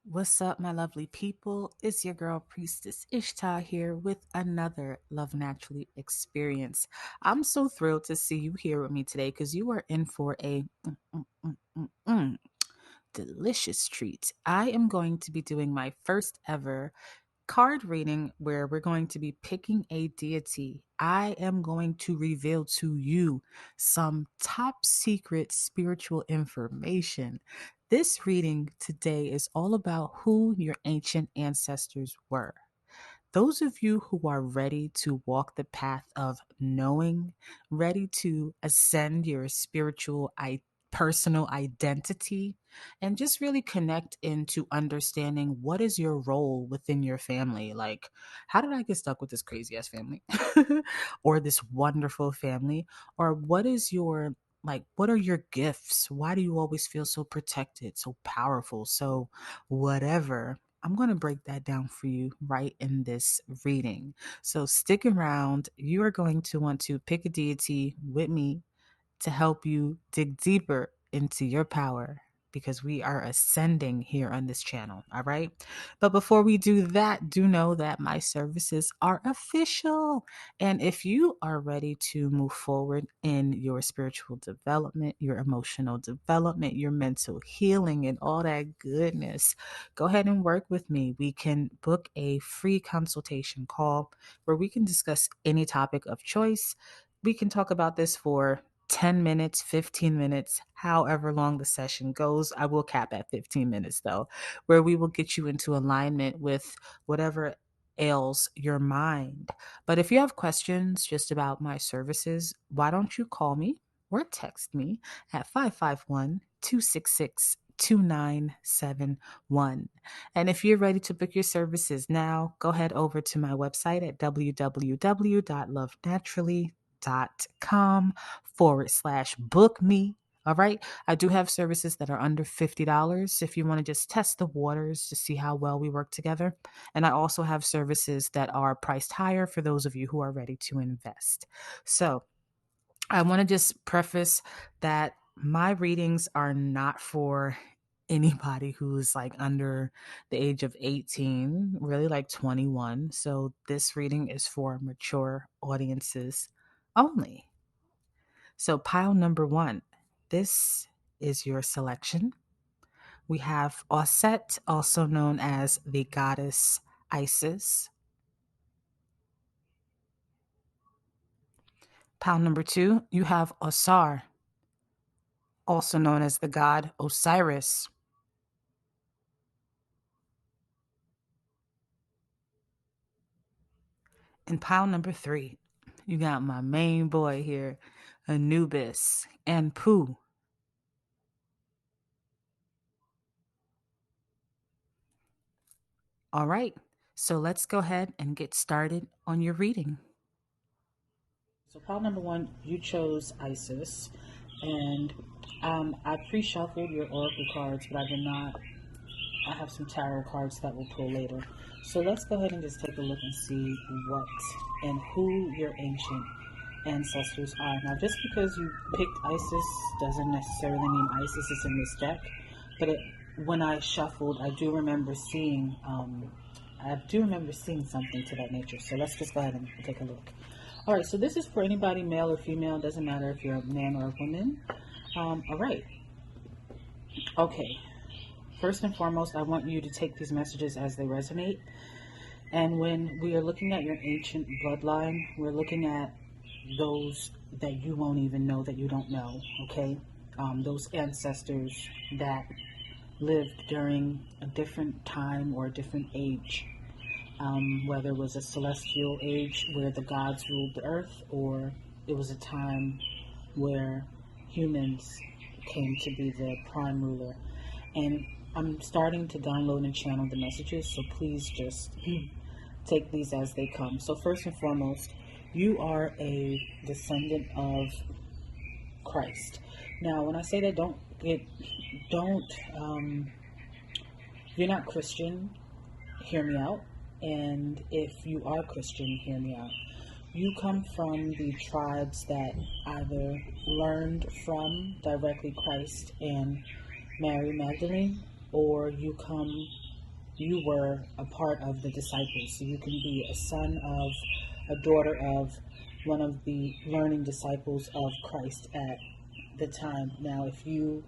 What's up, my lovely people? It's your girl, Priestess Ishtar, here with another Love Naturally experience. I'm so thrilled to see you here with me today because you are in for a delicious treat. I am going to be doing my first ever card reading where we're going to be picking a deity. I am going to reveal to you some top secret spiritual information. This reading today is all about who your ancient ancestors were. Those of you who are ready to walk the path of knowing, ready to ascend your personal identity, and just really connect into understanding what is your role within your family. Like, how did I get stuck with this crazy ass family or this wonderful family? Or what are your gifts? Why do you always feel so protected, so powerful, so whatever? I'm going to break that down for you right in this reading. So stick around. You are going to want to pick a deity with me to help you dig deeper into your power because we are ascending here on this channel. All right. But before we do that, do know that my services are official. And if you are ready to move forward in your spiritual development, your emotional development, your mental healing, and all that goodness, go ahead and work with me. We can book a free consultation call where we can discuss any topic of choice. We can talk about this for 10 minutes, 15 minutes, however long the session goes. I will cap at 15 minutes though, where we will get you into alignment with whatever ails your mind. But if you have questions just about my services, why don't you call me or text me at 551 266 2971. And if you're ready to book your services now, go head over to my website at www.lovenaturally.com/book me. All right. I do have services that are under $50 if you want to just test the waters to see how well we work together. And I also have services that are priced higher for those of you who are ready to invest. So I want to just preface that my readings are not for anybody who's like under the age of 18, really like 21. So this reading is for mature audiences only. So pile number one, this is your selection. We have Osset, also known as the goddess Isis. Pile number two, you have Osar, also known as the god Osiris. In pile number three, you got my main boy here, Anubis and Pooh. All right, so let's go ahead and get started on your reading. So pile number one, you chose Isis, and I pre-shuffled your oracle cards, but I did not. I have some tarot cards that we'll pull later. So let's go ahead and just take a look and see what and who your ancient ancestors are. Now, just because you picked Isis doesn't necessarily mean Isis is in this deck, but when I shuffled, I do remember seeing something to that nature. So let's just go ahead and take a look. All right, so this is for anybody, male or female. Doesn't matter if you're a man or a woman. All right. Okay. First and foremost, I want you to take these messages as they resonate. And when we are looking at your ancient bloodline, we're looking at those that you won't even know that you don't know, okay? Those ancestors that lived during a different time or a different age, whether it was a celestial age where the gods ruled the earth, or it was a time where humans came to be the prime ruler. And I'm starting to download and channel the messages, so please just take these as they come. So first and foremost, you are a descendant of Christ. Now, when I say that, you're not Christian, hear me out. And if you are Christian, hear me out. You come from the tribes that either learned from directly Christ and Mary Magdalene, or you come you were a part of the disciples. So you can be a son of, a daughter of one of the learning disciples of Christ at the time. Now, if you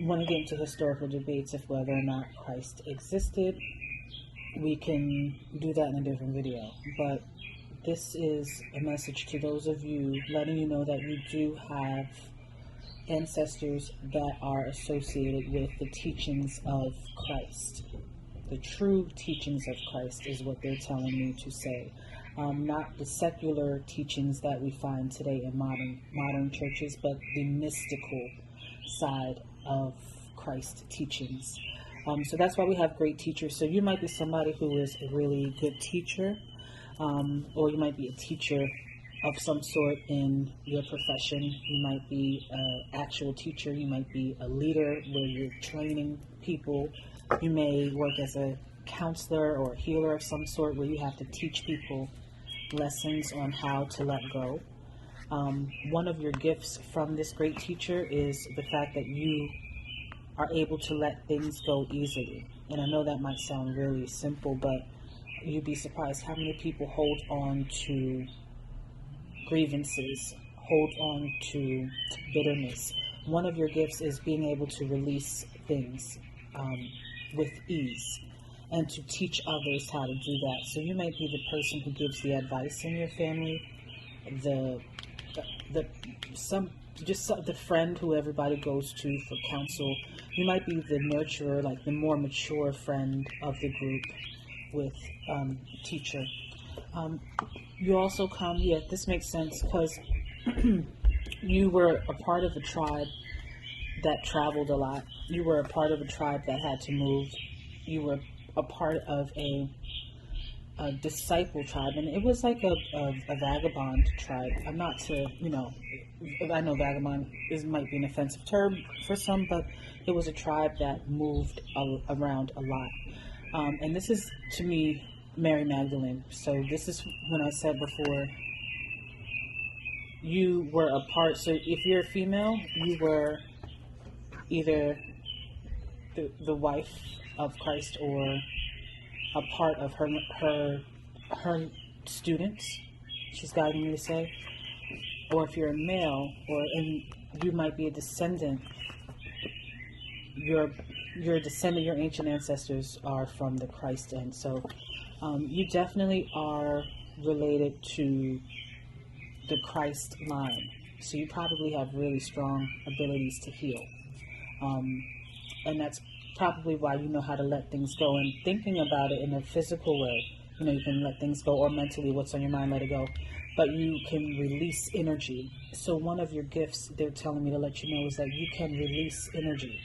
want to get into historical debates of whether or not Christ existed, we can do that in a different video. But this is a message to those of you, letting you know that you do have ancestors that are associated with the teachings of Christ. The true teachings of Christ is what they're telling me to say. Not the secular teachings that we find today in modern churches, but the mystical side of Christ's teachings. So that's why we have great teachers. So you might be somebody who is a really good teacher, or you might be a teacher of some sort in your profession. You might be an actual teacher. You might be a leader where you're training people. You may work as a counselor or a healer of some sort where you have to teach people lessons on how to let go. One of your gifts from this great teacher is the fact that you are able to let things go easily. And I know that might sound really simple, but you'd be surprised how many people hold on to grievances, hold on to bitterness. One of your gifts is being able to release things with ease and to teach others how to do that. So you might be the person who gives the advice in your family, the friend who everybody goes to for counsel. You might be the nurturer, like the more mature friend of the group with teacher. You also come, yeah, this makes sense because you were a part of a tribe that traveled a lot. You were a part of a tribe that had to move. You were a part of a disciple tribe, and it was like a vagabond tribe. I'm not to, I know vagabond might be an offensive term for some, but it was a tribe that moved around a lot. And this is, to me, Mary Magdalene. So this is when I said before, you were a part. So if you're a female, you were either the wife of Christ or a part of her students, she's guiding me to say. Or if you're a male, you might be a descendant. Your descendant, your ancient ancestors are from the Christ end. So you definitely are related to the Christ line. So you probably have really strong abilities to heal. And that's probably why you know how to let things go. And thinking about it in a physical way, you can let things go, or mentally, what's on your mind, let it go. But you can release energy. So one of your gifts, they're telling me to let you know, is that you can release energy.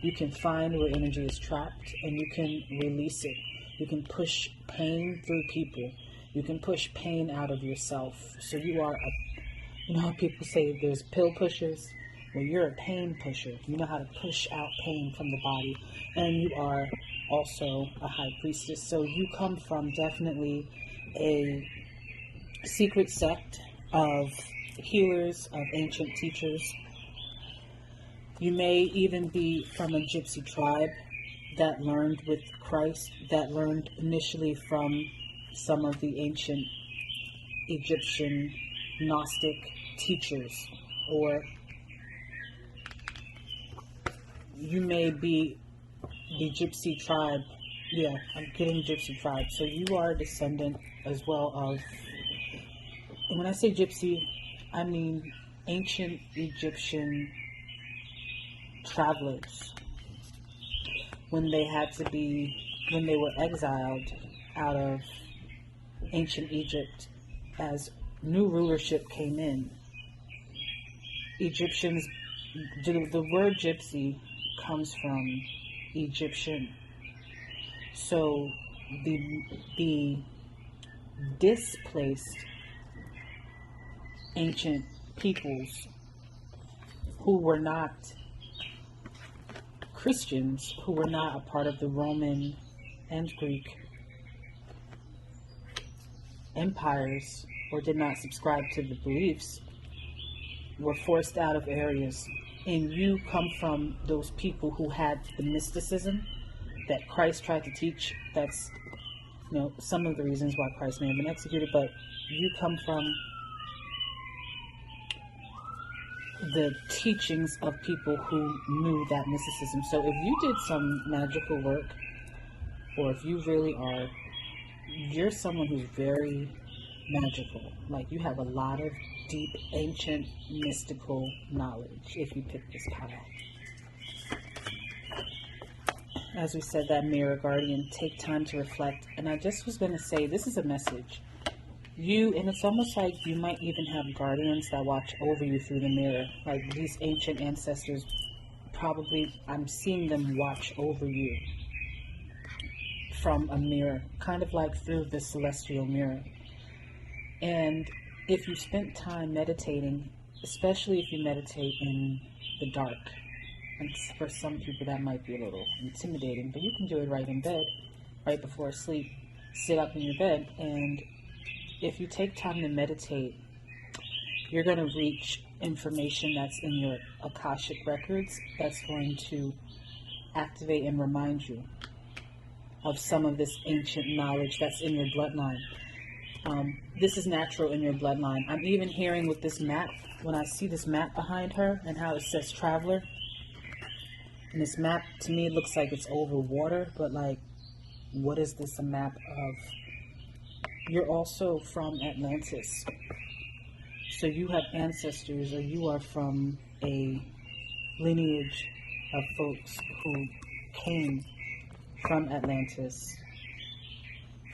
You can find where energy is trapped and you can release it. You can push pain through people. You can push pain out of yourself. So you are how people say there's pill pushers? Well, you're a pain pusher. You know how to push out pain from the body. And you are also a high priestess. So you come from definitely a secret sect of healers, of ancient teachers. You may even be from a gypsy tribe that learned with Christ, that learned initially from some of the ancient Egyptian Gnostic teachers. Or you may be the gypsy tribe. Yeah, I'm getting gypsy tribe. So you are a descendant as well of, and when I say gypsy, I mean ancient Egyptian travelers. When they were exiled out of ancient Egypt, as new rulership came in, Egyptians, the word gypsy comes from Egyptian. So the displaced ancient peoples who were not Christians, who were not a part of the Roman and Greek empires, or did not subscribe to the beliefs, were forced out of areas. And you come from those people who had the mysticism, that Christ tried to teach. That's, you know, some of the reasons why Christ may have been executed, but you come from the teachings of people who knew that mysticism. So if you did some magical work, or if you really are, you're someone who's very magical. Like, you have a lot of deep, ancient, mystical knowledge if you pick this path. As we said, that mirror guardian, take time to reflect. And I just was going to say, this is a message. And it's almost like you might even have guardians that watch over you through the mirror. Like, these ancient ancestors, probably, I'm seeing them watch over you from a mirror, kind of like through the celestial mirror. And if you spent time meditating, especially if you meditate in the dark, and for some people that might be a little intimidating, but you can do it right in bed, right before sleep. Sit up in your bed, and if you take time to meditate, you're going to reach information that's in your Akashic records that's going to activate and remind you of some of this ancient knowledge that's in your bloodline. This is natural in your bloodline. I'm even hearing with this map, when I see this map behind her and how it says traveler, and this map to me looks like it's over water, but like, what is this a map of? You're also from Atlantis. So you have ancestors, or you are from a lineage of folks who came from Atlantis,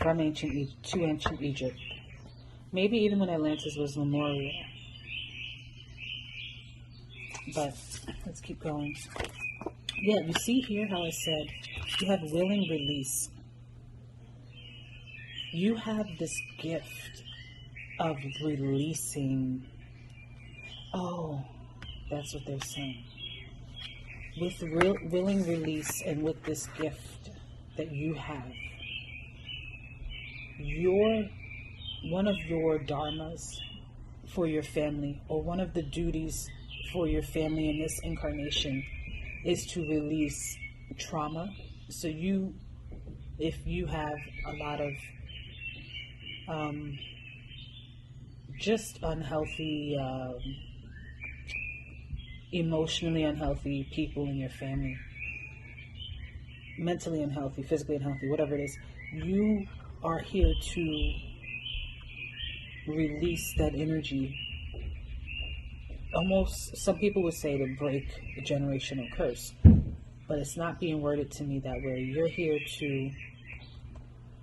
from ancient Egypt, to ancient Egypt. Maybe even when Atlantis was Lemuria. But let's keep going. Yeah, you see here how I said you have willing release. You have this gift of releasing. Oh, that's what they're saying. With willing release, and with this gift that you have, one of your dharmas for your family, or one of the duties for your family in this incarnation, is to release trauma. So if you have a lot of just unhealthy, emotionally unhealthy people in your family, mentally unhealthy, physically unhealthy, whatever it is, you are here to release that energy. Almost, some people would say, to break a generational curse, but it's not being worded to me that way. You're here to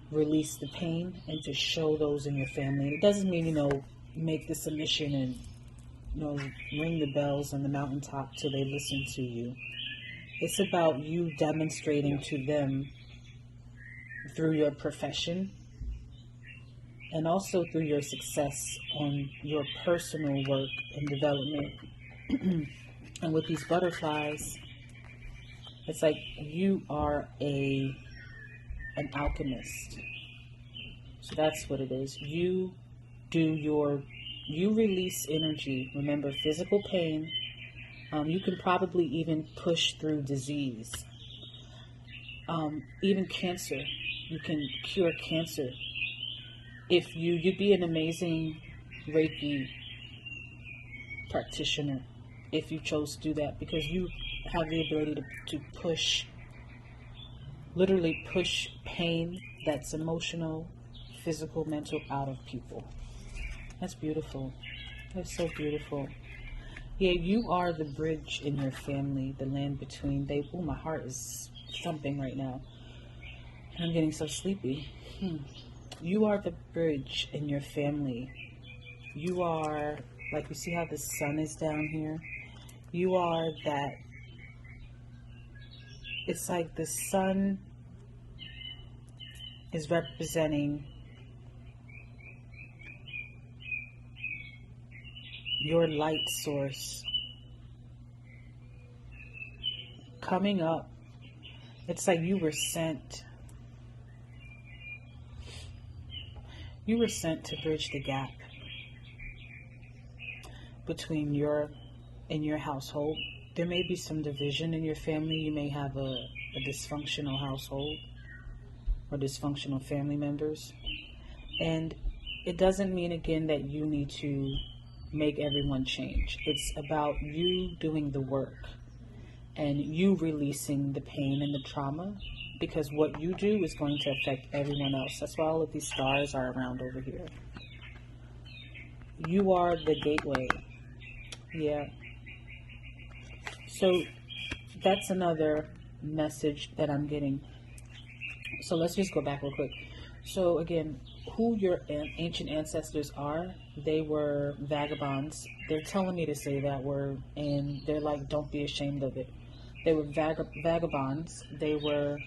release the pain and to show those in your family. It doesn't mean, make the submission and, ring the bells on the mountaintop till they listen to you. It's about you demonstrating to them through your profession, and also through your success on your personal work and development. And with these butterflies, it's like you are an alchemist. So that's what it is. You release energy. Remember, physical pain. You can probably even push through disease. Even cancer. You can cure cancer. If you'd be an amazing Reiki practitioner if you chose to do that, because you have the ability to literally push pain that's emotional, physical, mental out of people. That's beautiful. That's so beautiful. Yeah, you are the bridge in your family, the land between. My heart is thumping right now. I'm getting so sleepy. You are the bridge in your family. You are, like, you see how the sun is down here? You are that. It's like the sun is representing your light source coming up. It's like you were sent. You were sent to bridge the gap between in your household. There may be some division in your family. You may have a a dysfunctional household or dysfunctional family members. And it doesn't mean, again, that you need to make everyone change. It's about you doing the work and you releasing the pain and the trauma, because what you do is going to affect everyone else. That's why all of these stars are around over here. You are the gateway. Yeah. So that's another message that I'm getting. So let's just go back real quick. So again, who your ancient ancestors are, they were vagabonds. They're telling me to say that word, and they're like, don't be ashamed of it. They were vagabonds. They were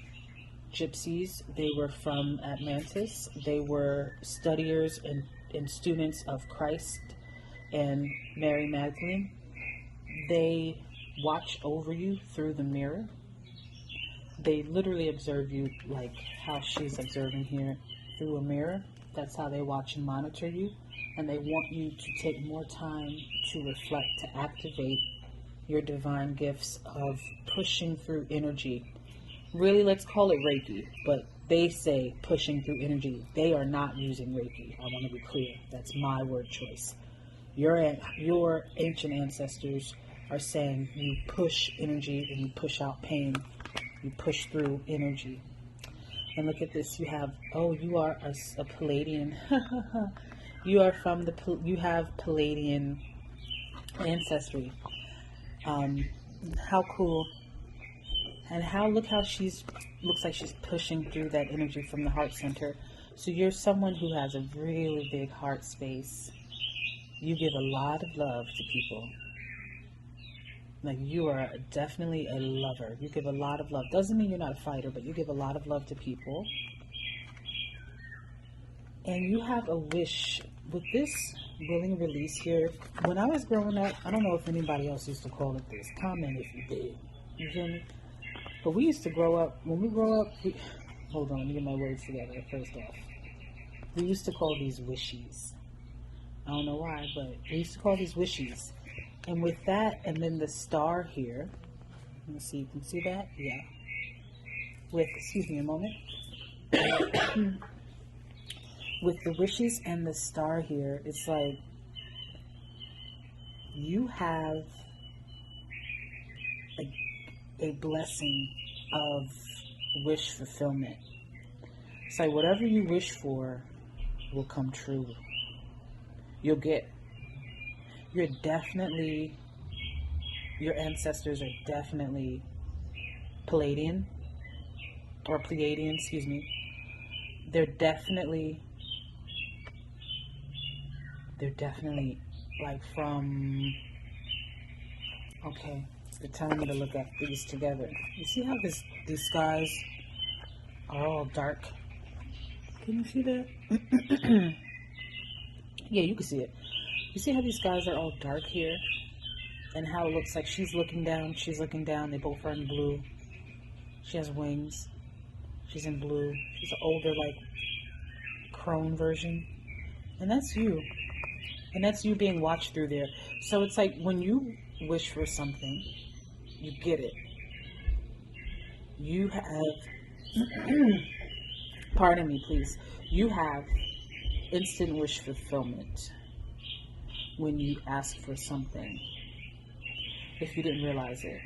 gypsies. They were from Atlantis. They were studiers and students of Christ and Mary Magdalene. They watch over you through the mirror. They literally observe you like how she's observing here through a mirror. That's how they watch and monitor you. And they want you to take more time to reflect, to activate your divine gifts of pushing through energy. Really, let's call it Reiki, but they say pushing through energy. They are not using Reiki. I want to be clear. That's my word choice. Your ancient ancestors are saying you push energy and you push out pain. You push through energy. And look at this. You have, oh, you are a Palladian. You are from you have Palladian ancestry. How cool. And look how looks like she's pushing through that energy from the heart center. So you're someone who has a really big heart space. You give a lot of love to people. Like, you are definitely a lover. You give a lot of love. Doesn't mean you're not a fighter, but you give a lot of love to people. And you have a wish with this willing release here. When I was growing up, I don't know if anybody else used to call it this. Comment if you did. You feel me? But we used to grow up, when we grow up, hold on, let me get my words together first off. We used to call these wishies. I don't know why, but we used to call these wishies. And with that, and then the star here, let me see, you can see that? Yeah. Excuse me a moment. With the wishes and the star here, it's like you have a blessing of wish fulfillment. It's like whatever you wish for will come true. You'll get. Your ancestors are definitely Palladian, or Pleiadian, excuse me. They're definitely like from, okay, they're telling me to look at these together. You see how these skies are all dark? Can you see that? Yeah, you can see it. You see how these guys are all dark here? And how it looks like she's looking down, they both are in blue. She has wings. She's in blue. She's an older, like, crone version. And that's you. And that's you being watched through there. So it's like when you wish for something, you get it. You have, pardon me, please. You have instant wish fulfillment when you ask for something, if you didn't realize it.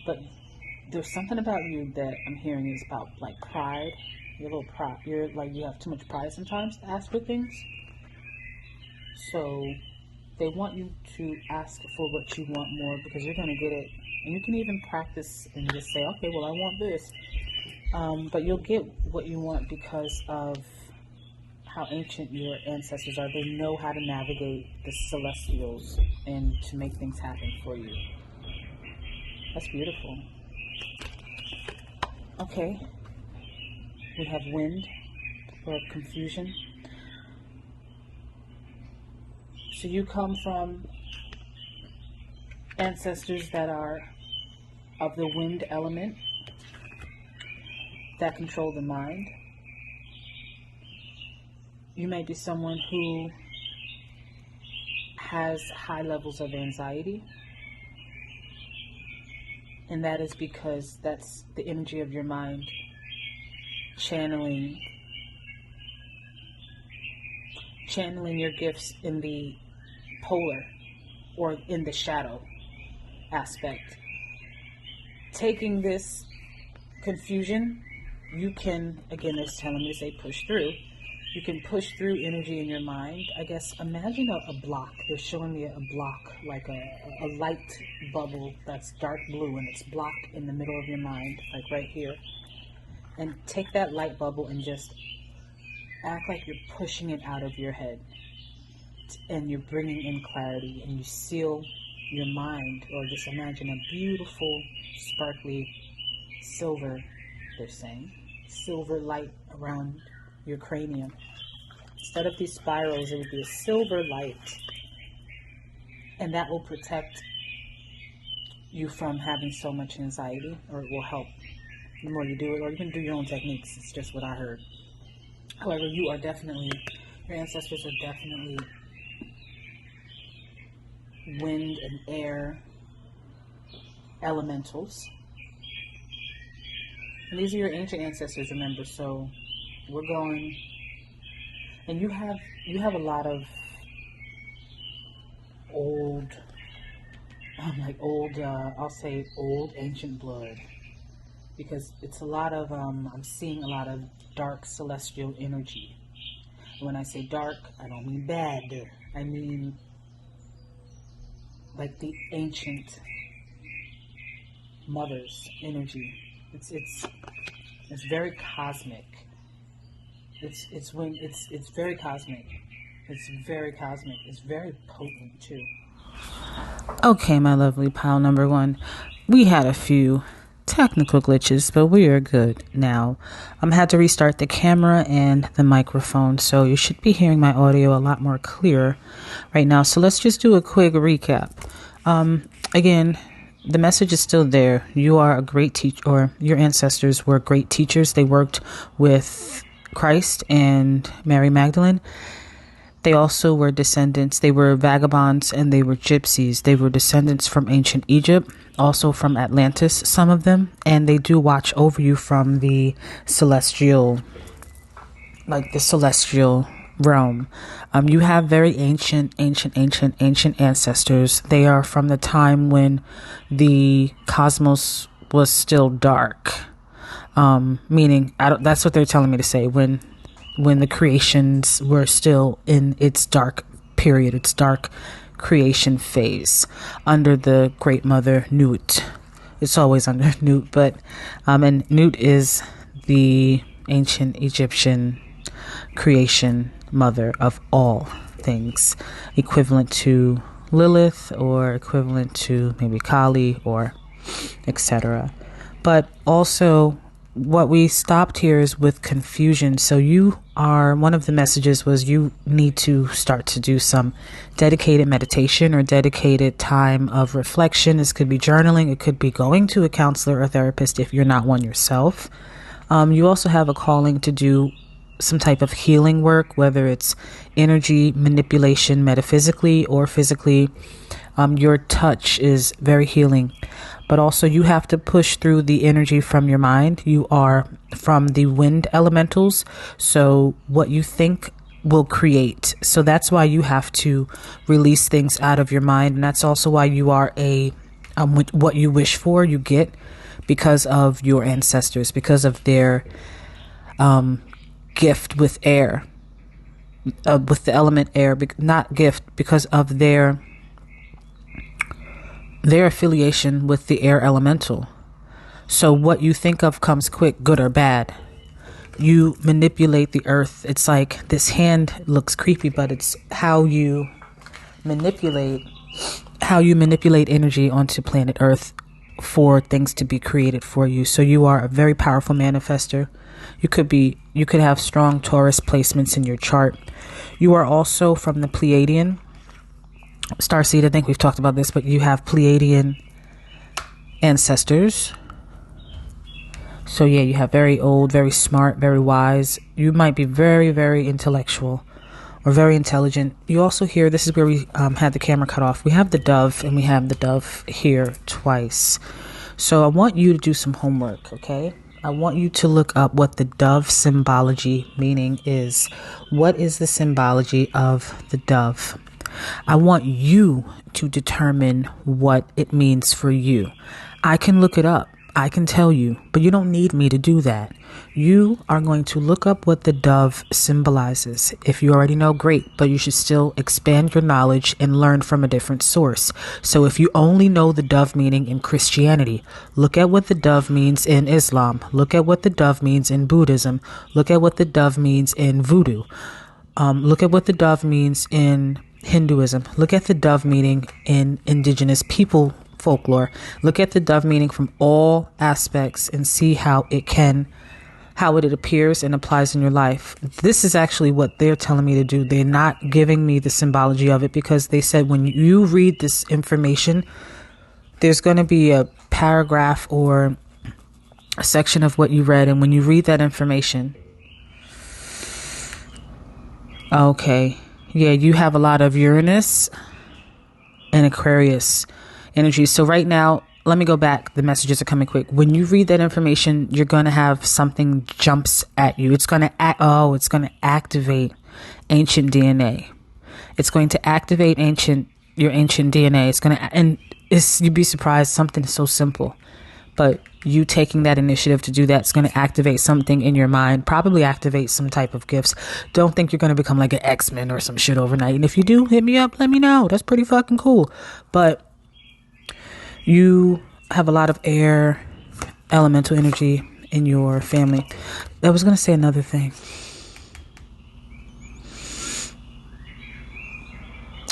But there's something about you that I'm hearing is about, like, pride. You're a little pride. You're like, you have too much pride sometimes to ask for things. So they want you to ask for what you want more, because you're going to get it. And you can even practice and just say, okay, well, I want this. But you'll get what you want because of how ancient your ancestors are. They know how to navigate the celestials and to make things happen for you. That's beautiful. Okay. We have wind, or confusion. So you come from ancestors that are of the wind element, that control the mind. You may be someone who has high levels of anxiety. And that is because that's the energy of your mind channeling your gifts in the polar or in the shadow aspect. Taking this confusion, you can, again, it's telling me to say push through. You can push through energy in your mind. I guess imagine a block. They're showing me a block, like a light bubble that's dark blue, and it's blocked in the middle of your mind, like right here. And take that light bubble and just act like you're pushing it out of your head. And you're bringing in clarity, and you seal your mind, or just imagine a beautiful, sparkly silver, they're saying, silver light around your cranium. Instead of these spirals, it would be a silver light, and that will protect you from having so much anxiety, or it will help the more you do it, or you can do your own techniques. It's just what I heard. However, you are definitely, your ancestors are definitely wind and air elementals. And these are your ancient ancestors, remember, so we're going, and you have a lot of old, I'll say old ancient blood, because it's a lot of, I'm seeing a lot of dark celestial energy. When I say dark, I don't mean bad, I mean like the ancient mother's energy. It's very cosmic. It's very cosmic. It's very cosmic. It's very potent too. Okay, my lovely pile number one. We had a few technical glitches, but we are good now. Had to restart the camera and the microphone, so you should be hearing my audio a lot more clear right now. So let's just do a quick recap. Again, the message is still there. You are a great teacher, or your ancestors were great teachers. They worked with Christ and Mary Magdalene. They also were descendants. They were vagabonds and they were gypsies. They were descendants from ancient Egypt, also from Atlantis, some of them. And they do watch over you from the celestial, realm. You have very ancient ancestors. They are from the time when the cosmos was still dark. Meaning, that's what they're telling me to say. When the creations were still in its dark period, its dark creation phase, under the Great Mother Nut. It's always under Nut, but and Nut is the ancient Egyptian creation mother of all things, equivalent to Lilith or equivalent to maybe Kali or etc. But also, what we stopped here is with confusion. So one of the messages was you need to start to do some dedicated meditation or dedicated time of reflection. This could be journaling. It could be going to a counselor or therapist if you're not one yourself. You also have a calling to do some type of healing work, whether it's energy manipulation metaphysically or physically. Your touch is very healing. But also you have to push through the energy from your mind. You are from the wind elementals. So what you think will create. So that's why you have to release things out of your mind. And that's also why you are what you wish for, you get because of your ancestors, because of their gift with air, with the element air, not gift, because of their affiliation with the air elemental. So what you think of comes quick, good or bad. You manipulate the earth. It's like this hand looks creepy, but it's how you manipulate energy onto planet Earth for things to be created for you. So you are a very powerful manifester. You could have strong Taurus placements in your chart. You are also from the Pleiadian starseed. I think we've talked about this, but you have Pleiadian ancestors. So yeah, you have very old, very smart, very wise. You might be very, very intellectual or very intelligent. You also hear, this is where we had the camera cut off. We have the dove, and we have the dove here twice. So I want you to do some homework, okay? I want you to look up what the dove symbology meaning is. What is the symbology of the dove? I want you to determine what it means for you. I can look it up. I can tell you, but you don't need me to do that. You are going to look up what the dove symbolizes. If you already know, great, but you should still expand your knowledge and learn from a different source. So if you only know the dove meaning in Christianity, look at what the dove means in Islam. Look at what the dove means in Buddhism. Look at what the dove means in Voodoo. Look at what the dove means in Hinduism. Look at the dove meaning in indigenous people folklore. Look at the dove meaning from all aspects and see how it appears and applies in your life. This is actually what they're telling me to do. They're not giving me the symbology of it because they said when you read this information, there's going to be a paragraph or a section of what you read. And when you read that information, okay, yeah, you have a lot of Uranus and Aquarius energy. So right now, let me go back. The messages are coming quick. When you read that information, you're going to have something jumps at you. It's going to activate ancient DNA. It's going to activate your ancient DNA. It's going to, and you'd be surprised. Something so simple, but you taking that initiative to do that is going to activate something in your mind, probably activate some type of gifts. Don't think you're going to become like an X-Men or some shit overnight. And if you do, hit me up. Let me know. That's pretty fucking cool. But you have a lot of air elemental energy in your family. I was going to say another thing.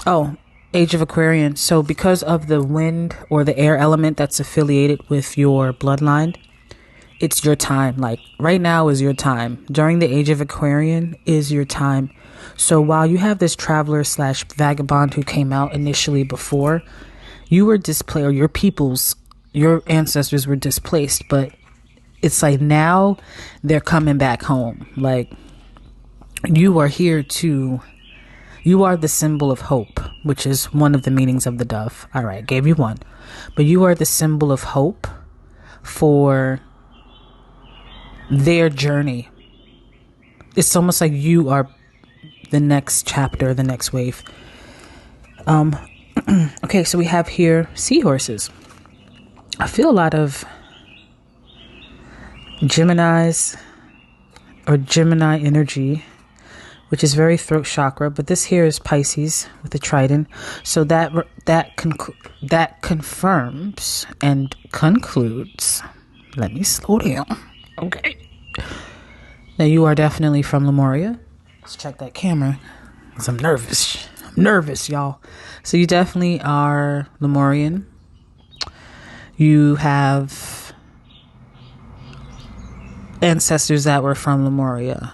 Oh, Age of Aquarian. So because of the wind or the air element that's affiliated with your bloodline, it's your time. Like right now is your time. During the Age of Aquarian is your time. So while you have this traveler / vagabond who came out initially before, you were displaced, or your ancestors were displaced, but it's like now they're coming back home. Like you are you are the symbol of hope, which is one of the meanings of the dove. All right, gave you one. But you are the symbol of hope for their journey. It's almost like you are the next chapter, the next wave. Okay, so we have here seahorses. I feel a lot of Geminis or Gemini energy, which is very throat chakra, but this here is Pisces with the trident. So that confirms and concludes. Let me slow down. Okay. Now you are definitely from Lemuria. Let's check that camera because I'm nervous. Nervous, y'all. So you definitely are Lemurian. You have ancestors that were from Lemuria.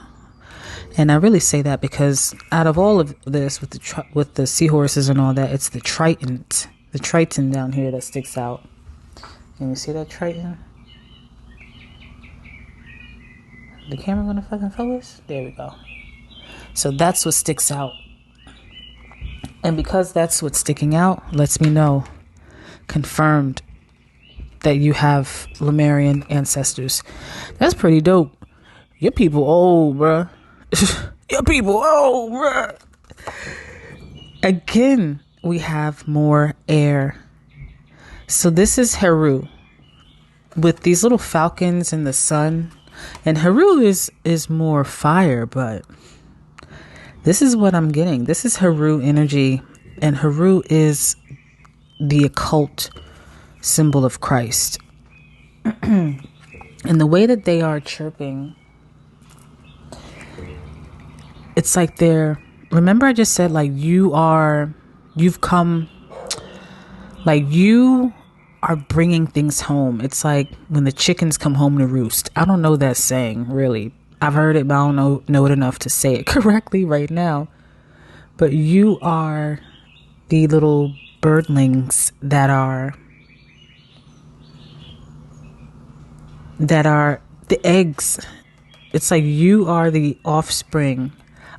And I really say that because out of all of this with the seahorses and all that, it's the Triton down here that sticks out. Can you see that Triton? The camera gonna fucking focus? There we go. So that's what sticks out. And because that's what's sticking out, lets me know, confirmed, that you have Lemurian ancestors. That's pretty dope. Your people old, bruh. Your people old, bruh. Again, we have more air. So this is Heru with these little falcons in the sun. And Heru is more fire, but this is what I'm getting. This is Heru energy, and Heru is the occult symbol of Christ. And the way that they are chirping, it's like remember I just said like you are bringing things home. It's like when the chickens come home to roost. I don't know that saying, really. I've heard it, but I don't know it enough to say it correctly right now. But you are the little birdlings that are the eggs. It's like you are the offspring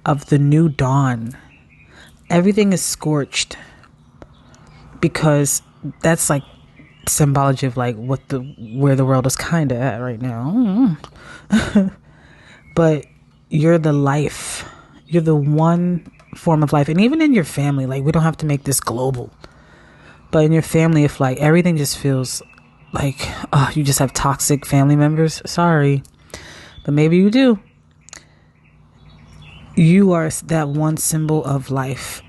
of the new dawn. Everything is scorched because that's like symbology of like where the world is kind of at right now. But you're the life. You're the one form of life. And even in your family, like, we don't have to make this global. But in your family, if like everything just feels like, you just have toxic family members, sorry. But maybe you do. You are that one symbol of life.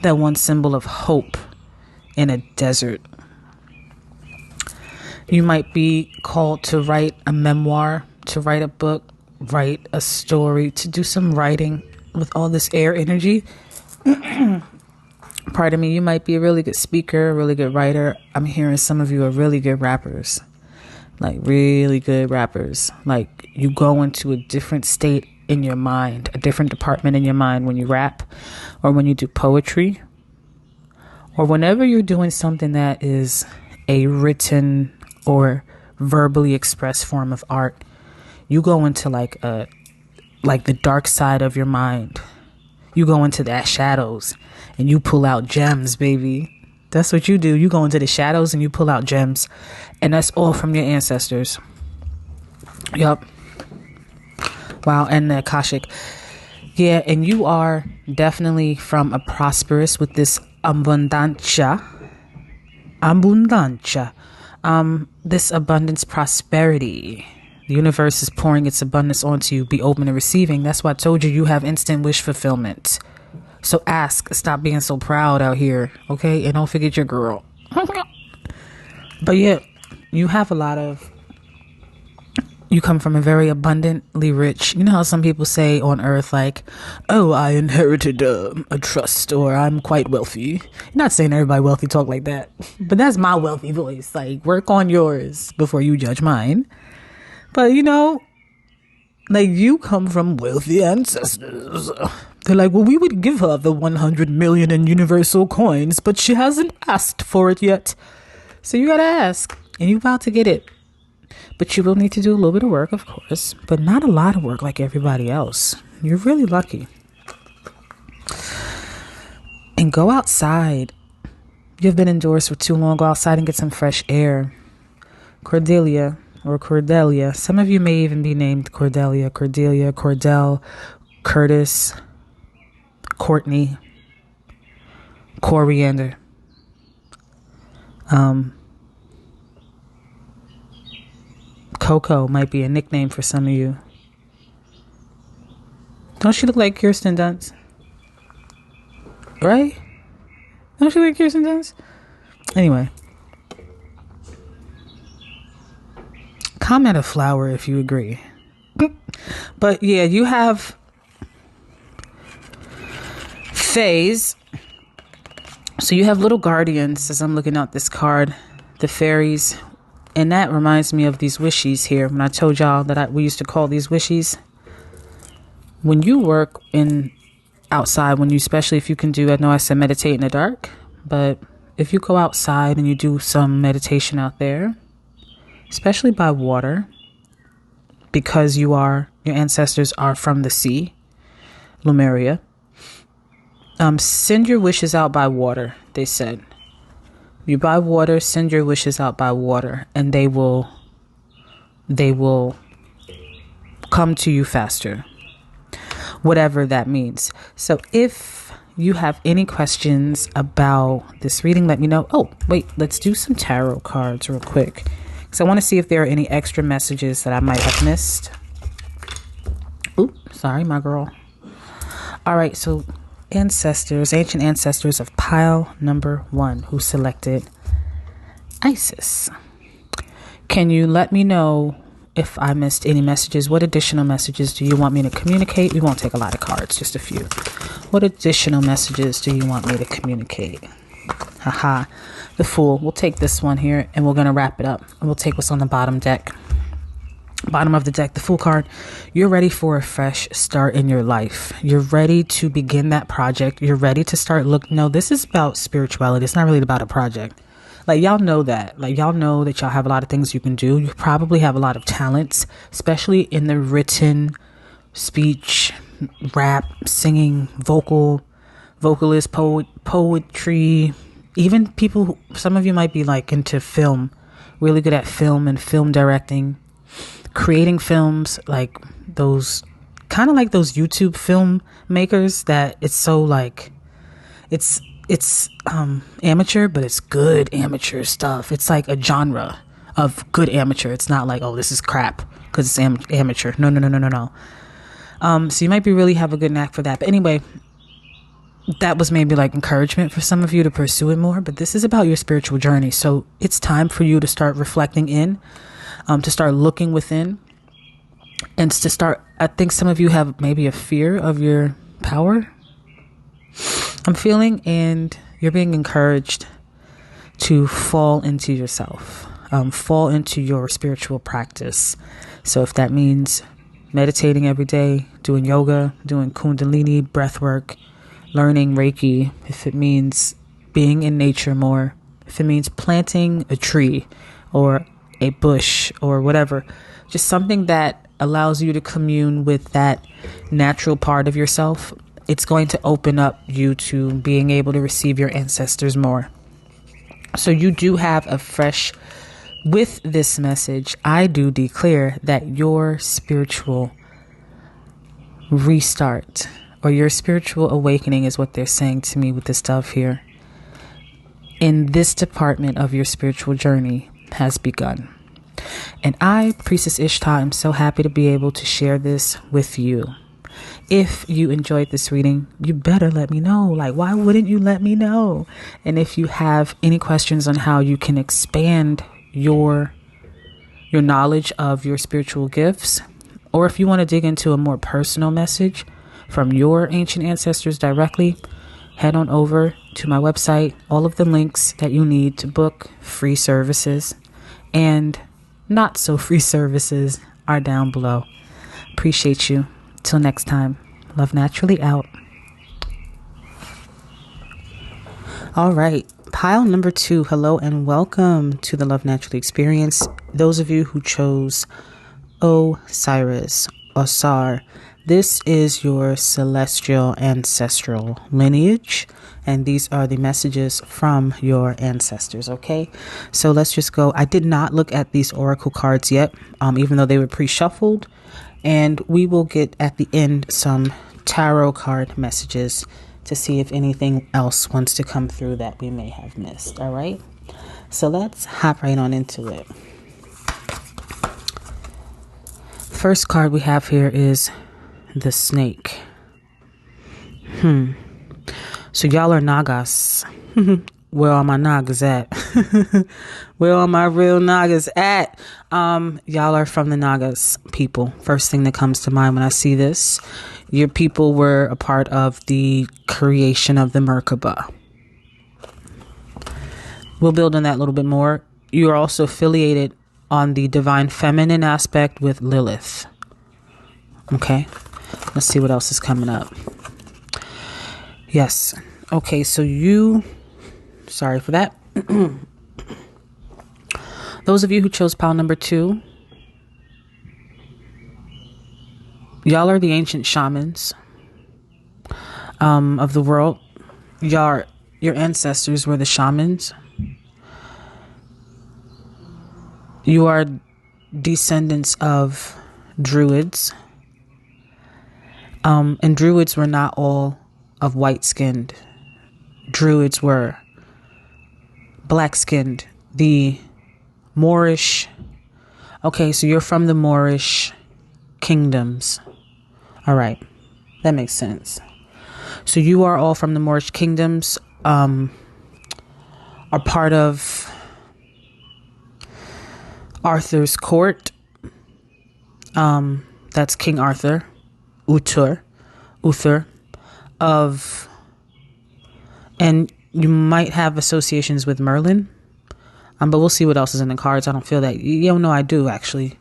That one symbol of hope in a desert. You might be called to write a memoir, to write a book, write a story, to do some writing with all this air energy. Pardon me, you might be a really good speaker, a really good writer. I'm hearing some of you are really good rappers. Like really good rappers. Like you go into a different state in your mind, a different department in your mind when you rap or when you do poetry or whenever you're doing something that is a written or verbally expressed form of art. You go into like the dark side of your mind. You go into that shadows and you pull out gems, baby. That's what you do. You go into the shadows and you pull out gems. And that's all from your ancestors. Yup. Wow. And the Akashic. Yeah. And you are definitely from a prosperous with this abundancia. This abundance, prosperity. The universe is pouring its abundance onto you. Be open to receiving. That's why I told you have instant wish fulfillment. So ask. Stop being so proud out here. Okay? And don't forget your girl. But yeah, you have a lot of... You come from a very abundantly rich... You know how some people say on earth, like, oh, I inherited a trust, or I'm quite wealthy. I'm not saying everybody wealthy talk like that. But that's my wealthy voice. Like, work on yours before you judge mine. But, you know, like, you come from wealthy ancestors. They're like, well, we would give her the 100 million in universal coins, but she hasn't asked for it yet. So you gotta ask, and you're about to get it. But you will need to do a little bit of work, of course, but not a lot of work like everybody else. You're really lucky. And go outside. You've been indoors for too long. Go outside and get some fresh air. Cordelia. Some of you may even be named Cordelia, Cordell, Curtis, Courtney, Coriander. Coco might be a nickname for some of you. Don't she look like Kirsten Dunst? Right? Don't she look like Kirsten Dunst? Anyway. Comment a flower if you agree. But yeah, you have fays. So you have little guardians as I'm looking at this card, the fairies. And that reminds me of these wishies here. When I told y'all that we used to call these wishies. When you work outside, especially if you can do, I know I said meditate in the dark, but if you go outside and you do some meditation out there, especially by water, because your ancestors are from the sea, Lemuria. Send your wishes out by water, they said. You buy water, send your wishes out by water, and they will come to you faster. Whatever that means. So if you have any questions about this reading, let me know. Oh, wait, let's do some tarot cards real quick. So I want to see if there are any extra messages that I might have missed. Oops, sorry, my girl. All right, so ancient ancestors of pile number 1 who selected Isis. Can you let me know if I missed any messages? What additional messages do you want me to communicate? We won't take a lot of cards, just a few. What additional messages do you want me to communicate? Haha. The Fool. We'll take this one here and we're going to wrap it up. And we'll take what's on the bottom of the deck, the Fool card. You're ready for a fresh start in your life. You're ready to begin that project. You're ready to start No, this is about spirituality. It's not really about a project. Like, y'all know that. Like, y'all know that y'all have a lot of things you can do. You probably have a lot of talents, especially in the written speech, rap, singing, vocalist, poetry. Even people, some of you might be like into film, really good at film and film directing, creating films, like those kind of like those YouTube filmmakers that it's so like it's amateur, but it's good amateur stuff. It's like a genre of good amateur. It's not like, oh, this is crap because it's amateur. No. So you might be really have a good knack for that. But anyway, that was maybe like encouragement for some of you to pursue it more. But this is about your spiritual journey. So it's time for you to start reflecting in, to start looking within, and to start, I think some of you have maybe a fear of your power, I'm feeling, and you're being encouraged to fall into yourself, fall into your spiritual practice. So if that means meditating every day, doing yoga, doing Kundalini breath work, learning Reiki, if it means being in nature more, if it means planting a tree or a bush or whatever, just something that allows you to commune with that natural part of yourself, it's going to open up you to being able to receive your ancestors more. So you do have a fresh, with this message, I do declare that your spiritual restart or your spiritual awakening is what they're saying to me with this stuff here. In this department of your spiritual journey has begun. And I, Priestess Ishtar, am so happy to be able to share this with you. If you enjoyed this reading, you better let me know. Like, why wouldn't you let me know? And if you have any questions on how you can expand your knowledge of your spiritual gifts, or if you want to dig into a more personal message from your ancient ancestors directly, head on over to my website. All of the links that you need to book free services and not so free services are down below. Appreciate you. Till next time, love naturally out. All right, pile number 2. Hello and welcome to the Love Naturally experience. Those of you who chose Osiris, Osar, this is your celestial ancestral lineage, and these are the messages from your ancestors. Okay, so let's just go. I did not look at these oracle cards yet, even though they were pre-shuffled. And we will get at the end some tarot card messages to see if anything else wants to come through that we may have missed. All right. So let's hop right on into it. First card we have here is the snake. So y'all are Nagas. Where are my Nagas at? Where are my real Nagas at? Y'all are from the Nagas people. First thing that comes to mind when I see this. Your people were a part of the creation of the Merkaba. We'll build on that a little bit more. You are also affiliated on the divine feminine aspect with Lilith. Okay. Let's see what else is coming up. Yes. Okay, so sorry for that. Those of you who chose pile number 2, y'all are the ancient shamans of the world. Your ancestors were the shamans. You are descendants of druids. And druids were not all of white-skinned. Druids were black-skinned. The Moorish. Okay, so you're from the Moorish kingdoms. All right, that makes sense. So you are all from the Moorish kingdoms, are part of Arthur's court. That's King Arthur, Uther of, and you might have associations with Merlin. But we'll see what else is in the cards. I don't feel that. No, I do actually.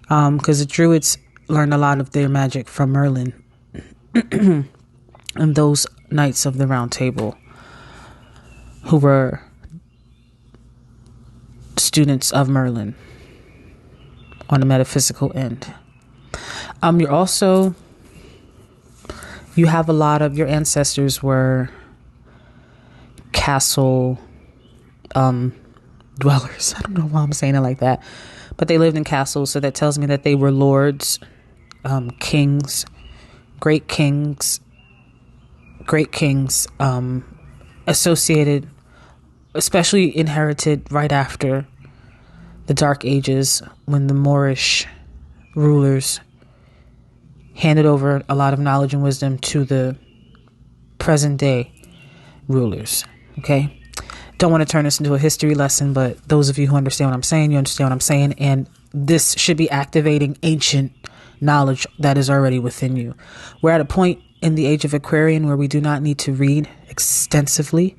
Because the Druids learned a lot of their magic from Merlin. And those Knights of the Round Table who were students of Merlin on the metaphysical end. You have a lot of your ancestors were castle dwellers. I don't know why I'm saying it like that, but they lived in castles. So that tells me that they were lords, kings, great kings, associated, especially inherited right after the Dark Ages, when the Moorish rulers handed over a lot of knowledge and wisdom to the present day rulers. Okay. Don't want to turn this into a history lesson, but those of you who understand what I'm saying, you understand what I'm saying. And this should be activating ancient knowledge that is already within you. We're at a point in the age of Aquarian where we do not need to read extensively,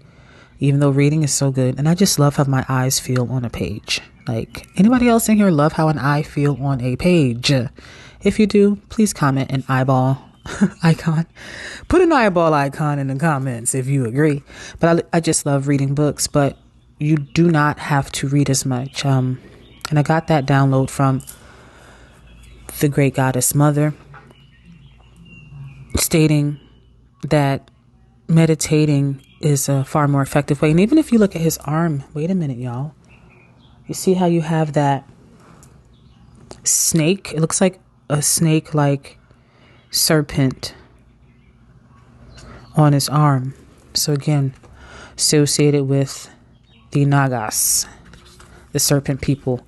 even though reading is so good. And I just love how my eyes feel on a page. Like, anybody else in here love how an eye feel on a page? If you do, please comment an eyeball icon. Put an eyeball icon in the comments if you agree. But I just love reading books, but you do not have to read as much. And I got that download from the great goddess mother, stating that meditating is a far more effective way. And even if you look at his arm, wait a minute, y'all. You see how you have that snake? It looks like a snake-like serpent on his arm. So again, associated with the Nagas, the serpent people.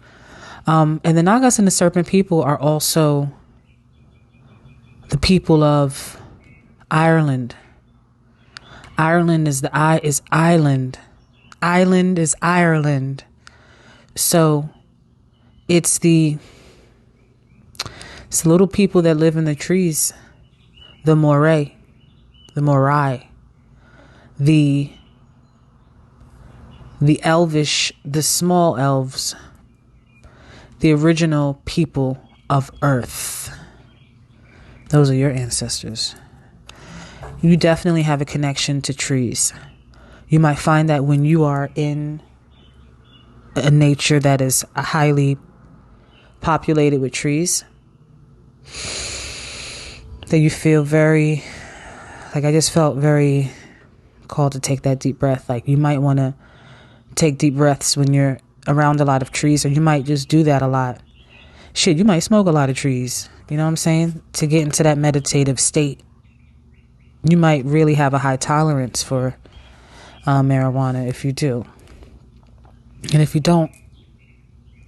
And the Nagas and the serpent people are also the people of Ireland. Ireland is island. Island is Ireland. So it's the little people that live in the trees, the Moray, the elvish, the small elves, the original people of Earth. Those are your ancestors. You definitely have a connection to trees. You might find that when you are in a nature that is highly populated with trees, that you feel very, like I just felt very called to take that deep breath. Like you might want to take deep breaths when you're around a lot of trees, or you might just do that a lot. Shit, you might smoke a lot of trees. You know what I'm saying? To get into that meditative state. You might really have a high tolerance for marijuana if you do. And if you don't,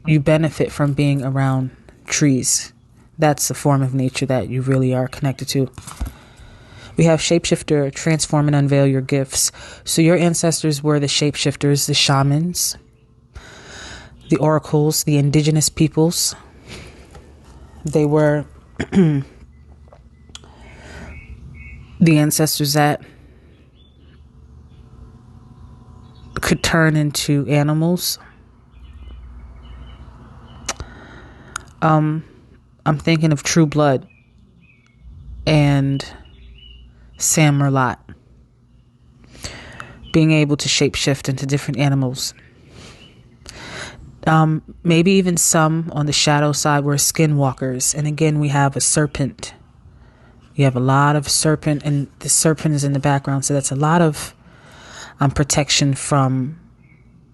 you benefit from being around trees. That's the form of nature that you really are connected to. We have shapeshifter, transform and unveil your gifts. So your ancestors were the shapeshifters, the shamans, the oracles, the indigenous peoples. They were the ancestors that could turn into animals. I'm thinking of True Blood and Sam Merlot being able to shapeshift into different animals. Maybe even some on the shadow side were skinwalkers. And again, we have a serpent. You have a lot of serpent, and the serpent is in the background. So that's a lot of protection from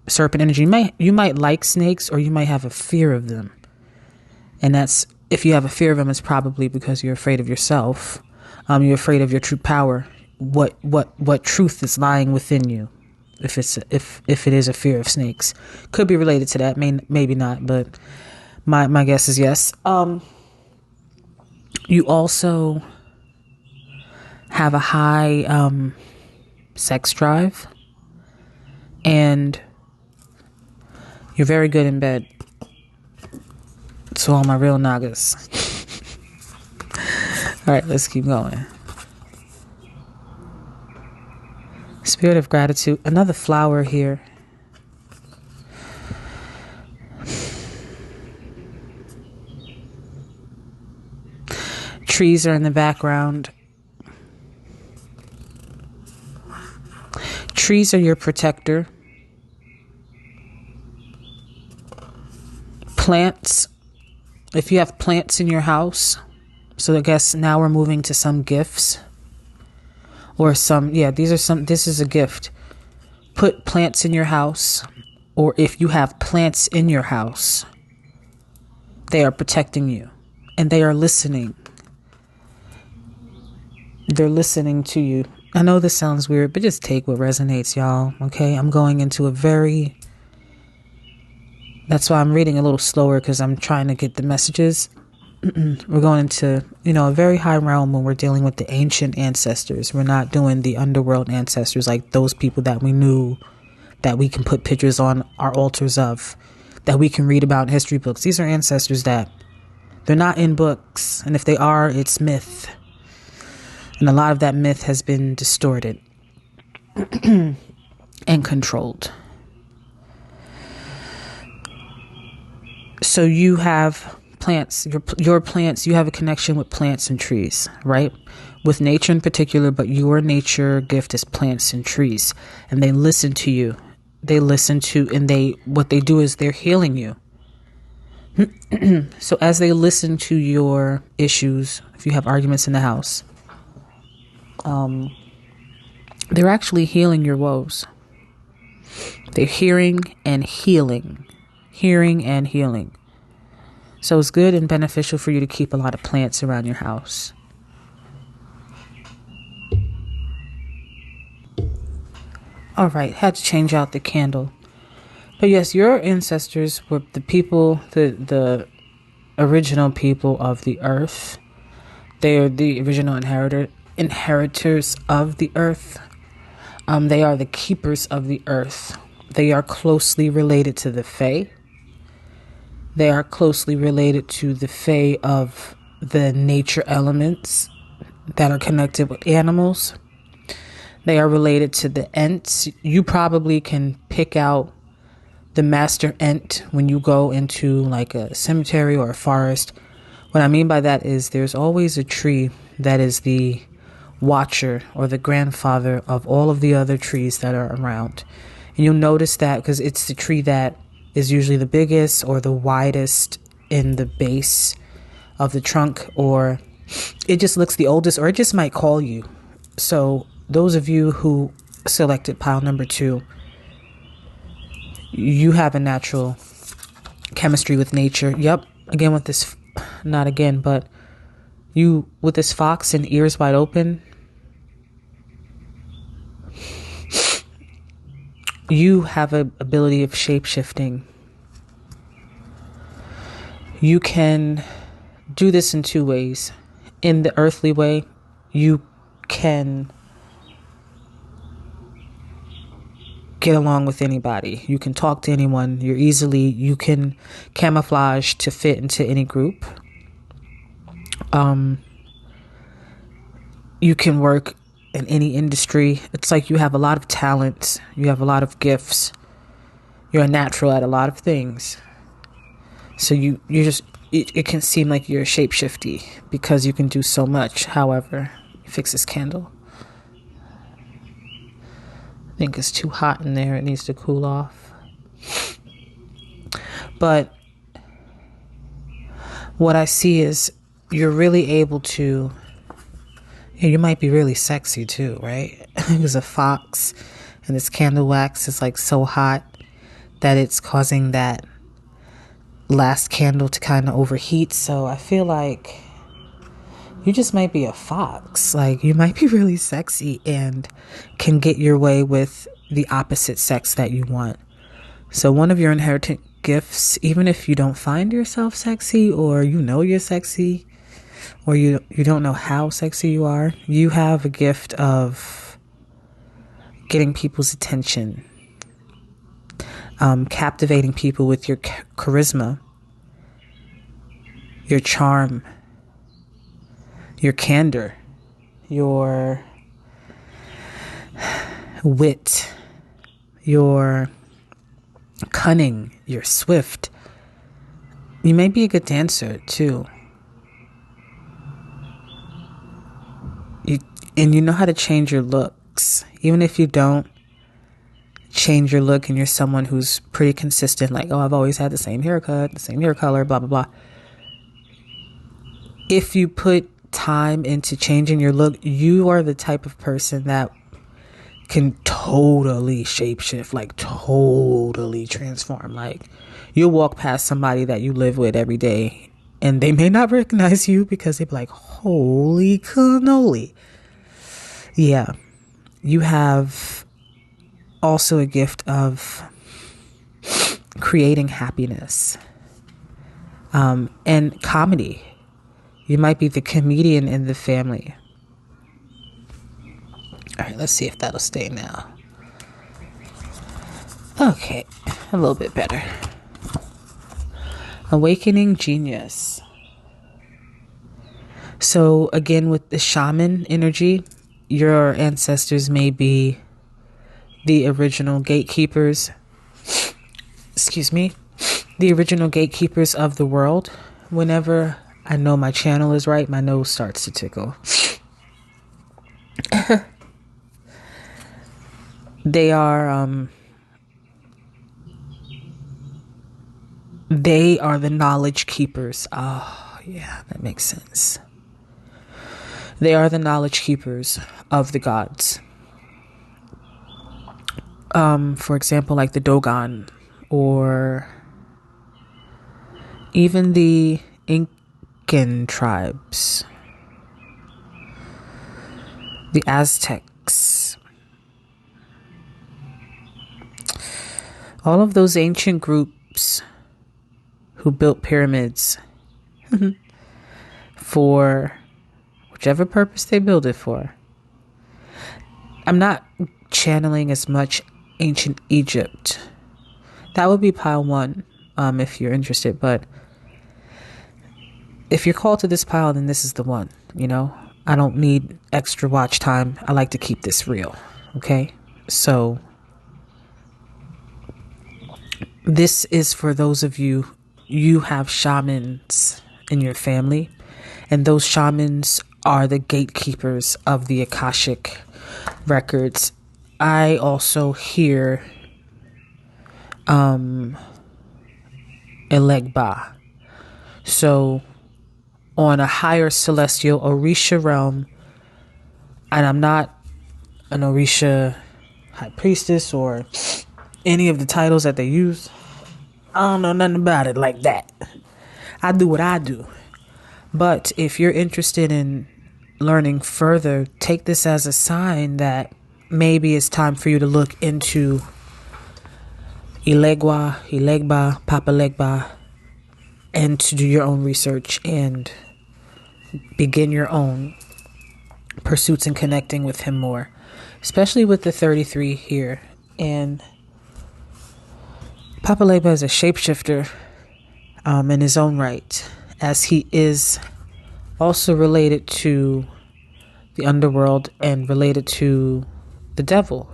serpent energy. You might like snakes, or you might have a fear of them. And that's, if you have a fear of them, it's probably because you're afraid of yourself. You're afraid of your true power. What truth is lying within you? If it is a fear of snakes, could be related to that. Maybe not, but my guess is yes. You also have a high sex drive, and you're very good in bed. To all my real Nagas. All right, let's keep going. Spirit of gratitude. Another flower here. Trees are in the background. Trees are your protector. Plants. If you have plants in your house, so I guess now we're moving to some gifts. Or this is a gift. Put plants in your house. or if you have plants in your house, they are protecting you and they are listening. They're listening to you. I know this sounds weird, but just take what resonates, y'all. Okay, I'm going into that's why I'm reading a little slower, because I'm trying to get the messages. We're going into, a very high realm when we're dealing with the ancient ancestors. We're not doing the underworld ancestors, like those people that we knew, that we can put pictures on our altars of, that we can read about in history books. These are ancestors that they're not in books. And if they are, it's myth. And a lot of that myth has been distorted and controlled. So you have plants, your plants, you have a connection with plants and trees, right? With nature in particular, but your nature gift is plants and trees. And they listen to you. They listen to, and what they do is they're healing you. So as they listen to your issues, if you have arguments in the house, they're actually healing your woes. They're hearing and healing. Hearing and healing. So it's good and beneficial for you to keep a lot of plants around your house. All right, had to change out the candle. But yes, your ancestors were the people, the original people of the earth. They are the original inheritors of the earth. They are the keepers of the earth. They are closely related to the Fae. They are closely related to the Fae of the nature elements that are connected with animals. They are related to the Ents. You probably can pick out the master Ent when you go into like a cemetery or a forest. What I mean by that is there's always a tree that is the watcher or the grandfather of all of the other trees that are around. And you'll notice that because it's the tree that is usually the biggest or the widest in the base of the trunk, or it just looks the oldest, or it just might call you. So those of you who selected pile number 2, you have a natural chemistry with nature. Yep. Again, with this, not again, but you with this fox and ears wide open, you have an ability of shape-shifting. You can do this in 2 ways. In the earthly way, you can get along with anybody. You can talk to anyone. You can camouflage to fit into any group. You can work in any industry. It's like you have a lot of talent. You have a lot of gifts. You're a natural at a lot of things. So it can seem like you're shapeshifty because you can do so much. However, fix this candle. I think it's too hot in there. It needs to cool off. But what I see is you're really able to, you might be really sexy too, right? There's a fox and this candle wax is like so hot that it's causing that last candle to kind of overheat. So I feel like you just might be a fox. Like you might be really sexy and can get your way with the opposite sex that you want. So one of your inherited gifts, even if you don't find yourself sexy, or you're sexy, or you don't know how sexy you are, you have a gift of getting people's attention, captivating people with your charisma, your charm, your candor, your wit, your cunning, you're swift. You may be a good dancer too. You know how to change your looks. Even if you don't change your look and you're someone who's pretty consistent, like, oh, I've always had the same haircut, the same hair color, blah, blah, blah. If you put time into changing your look, you are the type of person that can totally shapeshift, like totally transform. Like you'll walk past somebody that you live with every day and they may not recognize you because they be like, holy cannoli. Yeah. You have also a gift of creating happiness, and comedy. You might be the comedian in the family. All right, let's see if that'll stay now. Okay, a little bit better. Awakening genius. So again, with the shaman energy, your ancestors may be the original gatekeepers. Excuse me. The original gatekeepers of the world. Whenever I know my channel is right, my nose starts to tickle. They are the knowledge keepers. Oh, yeah, that makes sense. They are the knowledge keepers of the gods. For example, like the Dogon, or even the Incan tribes, the Aztecs. All of those ancient groups who built pyramids for whichever purpose they build it for. I'm not channeling as much ancient Egypt. That would be pile 1, if you're interested. But if you're called to this pile, then this is the one, you know? I don't need extra watch time. I like to keep this real, okay? So this is for those of you have shamans in your family, and those shamans are the gatekeepers of the Akashic records. I also hear Elegba. So on a higher celestial Orisha realm, and I'm not an Orisha high priestess or any of the titles that they use. I don't know nothing about it like that. I do what I do. But if you're interested in learning further, take this as a sign that maybe it's time for you to look into Elegba, Papa Legba, and to do your own research and begin your own pursuits and connecting with him more, especially with the 33 here. And Papa Legba is a shapeshifter in his own right, as he is also related to the underworld and related to the devil,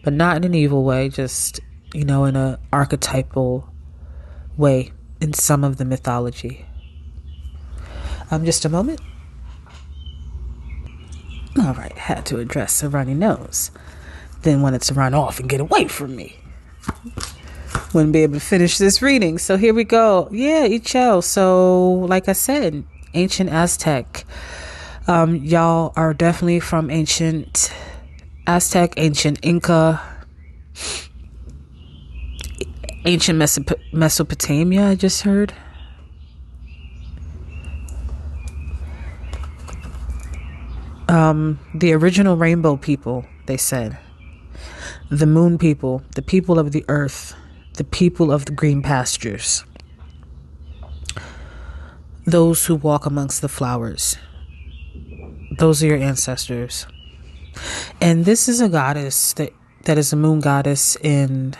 but not in an evil way, just, you know, in an archetypal way in some of the mythology. Just a moment. All right, had to address a runny nose. Then wanted to run off and get away from me. Wouldn't be able to finish this reading. So here we go. Yeah, Icho. So like I said, ancient Aztec. Y'all are definitely from ancient Aztec, ancient Inca, ancient Mesopotamia, I just heard. The original rainbow people, they said. The moon people, the people of the earth, the people of the green pastures. Those who walk amongst the flowers. Those are your ancestors. And this is a goddess that is a moon goddess in,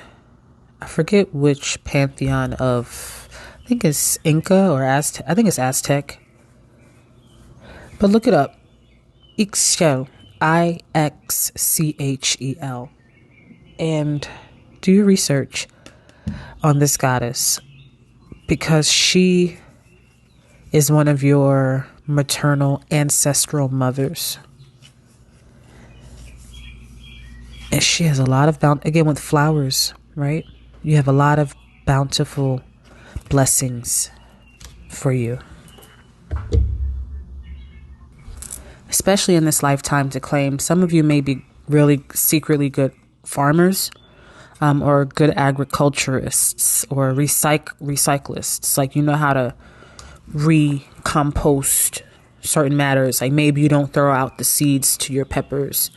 I forget which pantheon of, I think it's Inca or Aztec. I think it's Aztec. But look it up. Ixchel. Ixchel. And do your research on this goddess, because she is one of your maternal ancestral mothers. And she has a lot of again with flowers, right? You have a lot of bountiful blessings for you. Especially in this lifetime to claim. Some of you may be really secretly good farmers, or good agriculturists or recyclists. Like, you know how to recompost certain matters. Like, maybe you don't throw out the seeds to your peppers,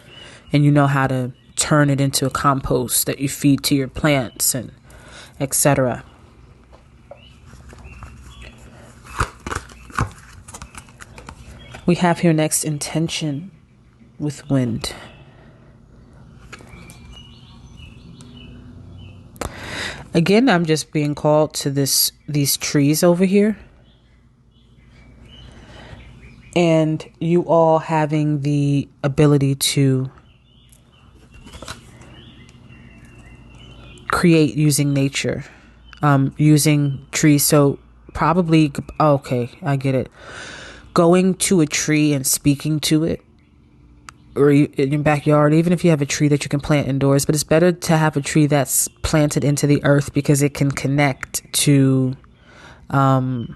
and you know how to turn it into a compost that you feed to your plants, and etc. We have here next intention with wind. Again, I'm just being called to these trees over here. And you all having the ability to create using nature, using trees. So probably, okay, I get it. Going to a tree and speaking to it, or in your backyard, even if you have a tree that you can plant indoors, but it's better to have a tree that's planted into the earth because it can connect to, I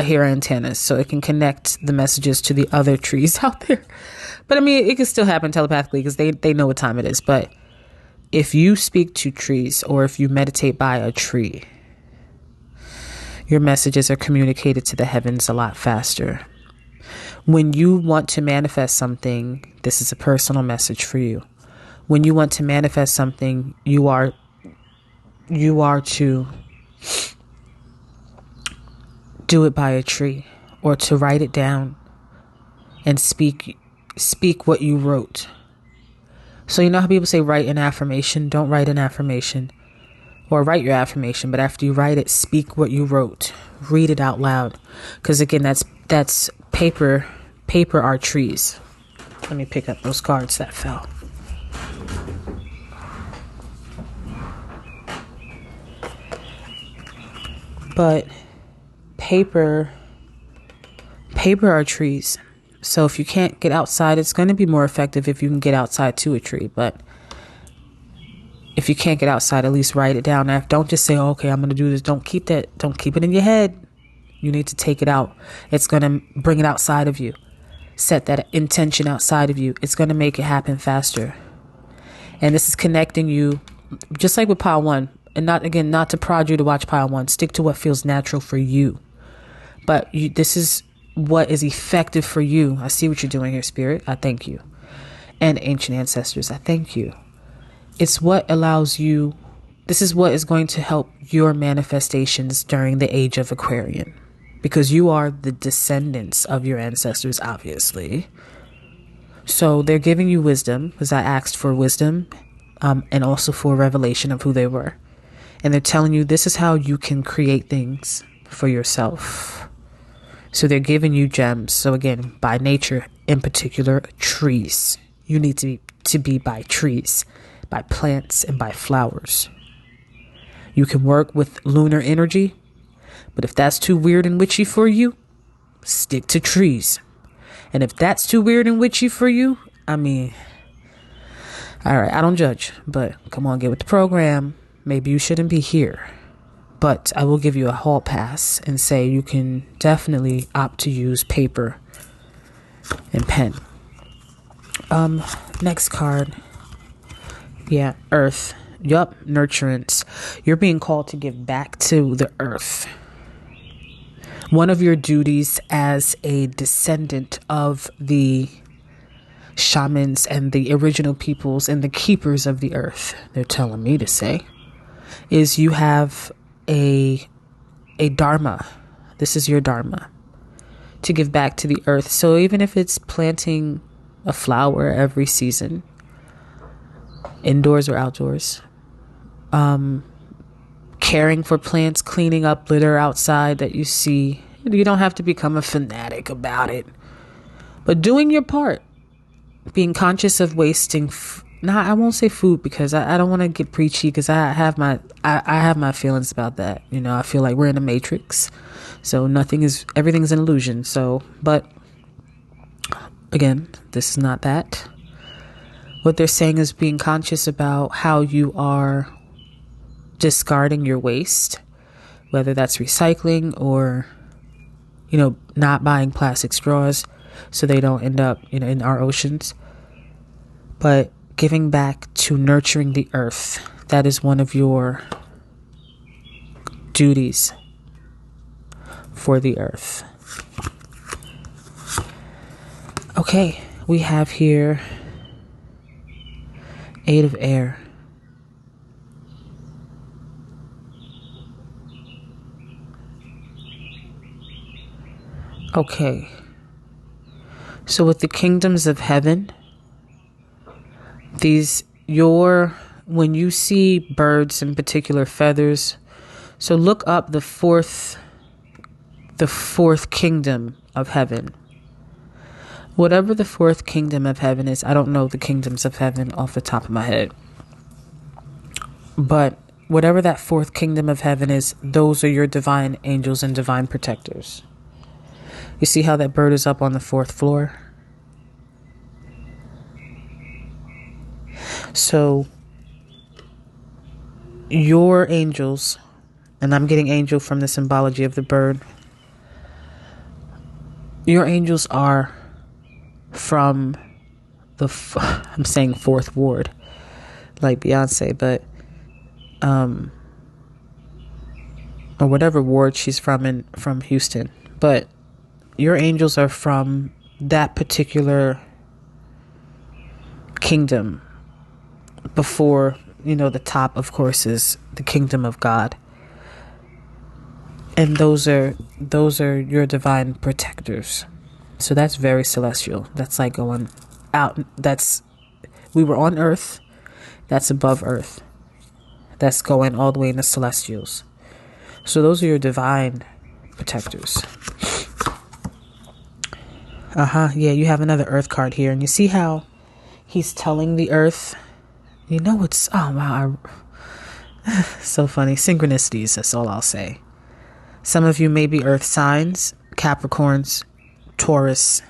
hear antennas, so it can connect the messages to the other trees out there. But I mean, it can still happen telepathically because they know what time it is. But if you speak to trees, or if you meditate by a tree, your messages are communicated to the heavens a lot faster. When you want to manifest something, this is a personal message for you. When you want to manifest something, you are to do it by a tree, or to write it down and speak what you wrote. So you know how people say write an affirmation? Don't write an affirmation, or write your affirmation, but after you write it, speak what you wrote. Read it out loud, because again, that's paper. Paper are trees. Let me pick up those cards that fell. But paper are trees. So if you can't get outside, it's going to be more effective if you can get outside to a tree. But if you can't get outside, at least write it down. Don't just say, oh, okay, I'm going to do this. Don't keep it in your head. You need to take it out. It's going to bring it outside of you. Set that intention outside of you. It's going to make it happen faster. And this is connecting you, just like with pile one. And not to prod you to watch pile one. Stick to what feels natural for you. But this is what is effective for you. I see what you're doing here, Spirit. I thank you. And ancient ancestors, I thank you. It's what allows you. This is what is going to help your manifestations during the age of Aquarian. Because you are the descendants of your ancestors, obviously. So they're giving you wisdom, because I asked for wisdom, and also for revelation of who they were. And they're telling you this is how you can create things for yourself. So they're giving you gems. So again, by nature, in particular, trees. You need to be by trees, by plants, and by flowers. You can work with lunar energy. But if that's too weird and witchy for you, stick to trees. And if that's too weird and witchy for you, I mean, all right, I don't judge, but come on, get with the program. Maybe you shouldn't be here. But I will give you a hall pass and say you can definitely opt to use paper and pen. Next card. Yeah, Earth. Yup, nurturance. You're being called to give back to the earth. One of your duties as a descendant of the shamans and the original peoples and the keepers of the earth, they're telling me to say, is you have a dharma. This is your dharma, to give back to the earth. So even if it's planting a flower every season, indoors or outdoors, caring for plants, cleaning up litter outside that you see. You don't have to become a fanatic about it, but doing your part, being conscious of wasting. I won't say food, because I don't want to get preachy, because I have my feelings about that. You know, I feel like we're in a matrix, so everything's an illusion. So, but again, this is not that. What they're saying is being conscious about how you are discarding your waste, whether that's recycling or, not buying plastic straws. so they don't end up, in our oceans. But giving back to nurturing the earth, that is one of your duties for the earth. Okay, we have here 8 of air. Okay, so with the kingdoms of heaven, when you see birds, in particular feathers, so look up the fourth kingdom of heaven. Whatever the fourth kingdom of heaven is, I don't know the kingdoms of heaven off the top of my head. But whatever that fourth kingdom of heaven is, those are your divine angels and divine protectors. You see how that bird is up on the 4th floor? So your angels, and I'm getting angel from the symbology of the bird, your angels are from I'm saying 4th ward, like Beyonce, but or whatever ward she's from Houston. But your angels are from that particular kingdom. Before, the top, of course, is the kingdom of God. And those are your divine protectors. So that's very celestial. That's like going out. We were on earth. That's above earth. That's going all the way into celestials. So those are your divine protectors. Yeah, you have another earth card here. And you see how he's telling the earth, it's, oh wow, so funny. Synchronicities, that's all I'll say. Some of you may be earth signs, Capricorns, Taurus,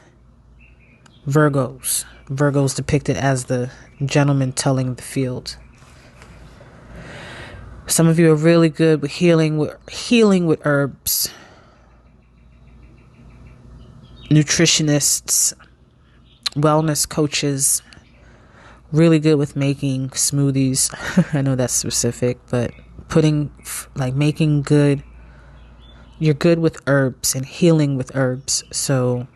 Virgos. Virgos depicted as the gentleman tilling the field. Some of you are really good with healing with herbs. Nutritionists, wellness coaches, really good with making smoothies. I know that's specific, but making good. You're good with herbs and healing with herbs. So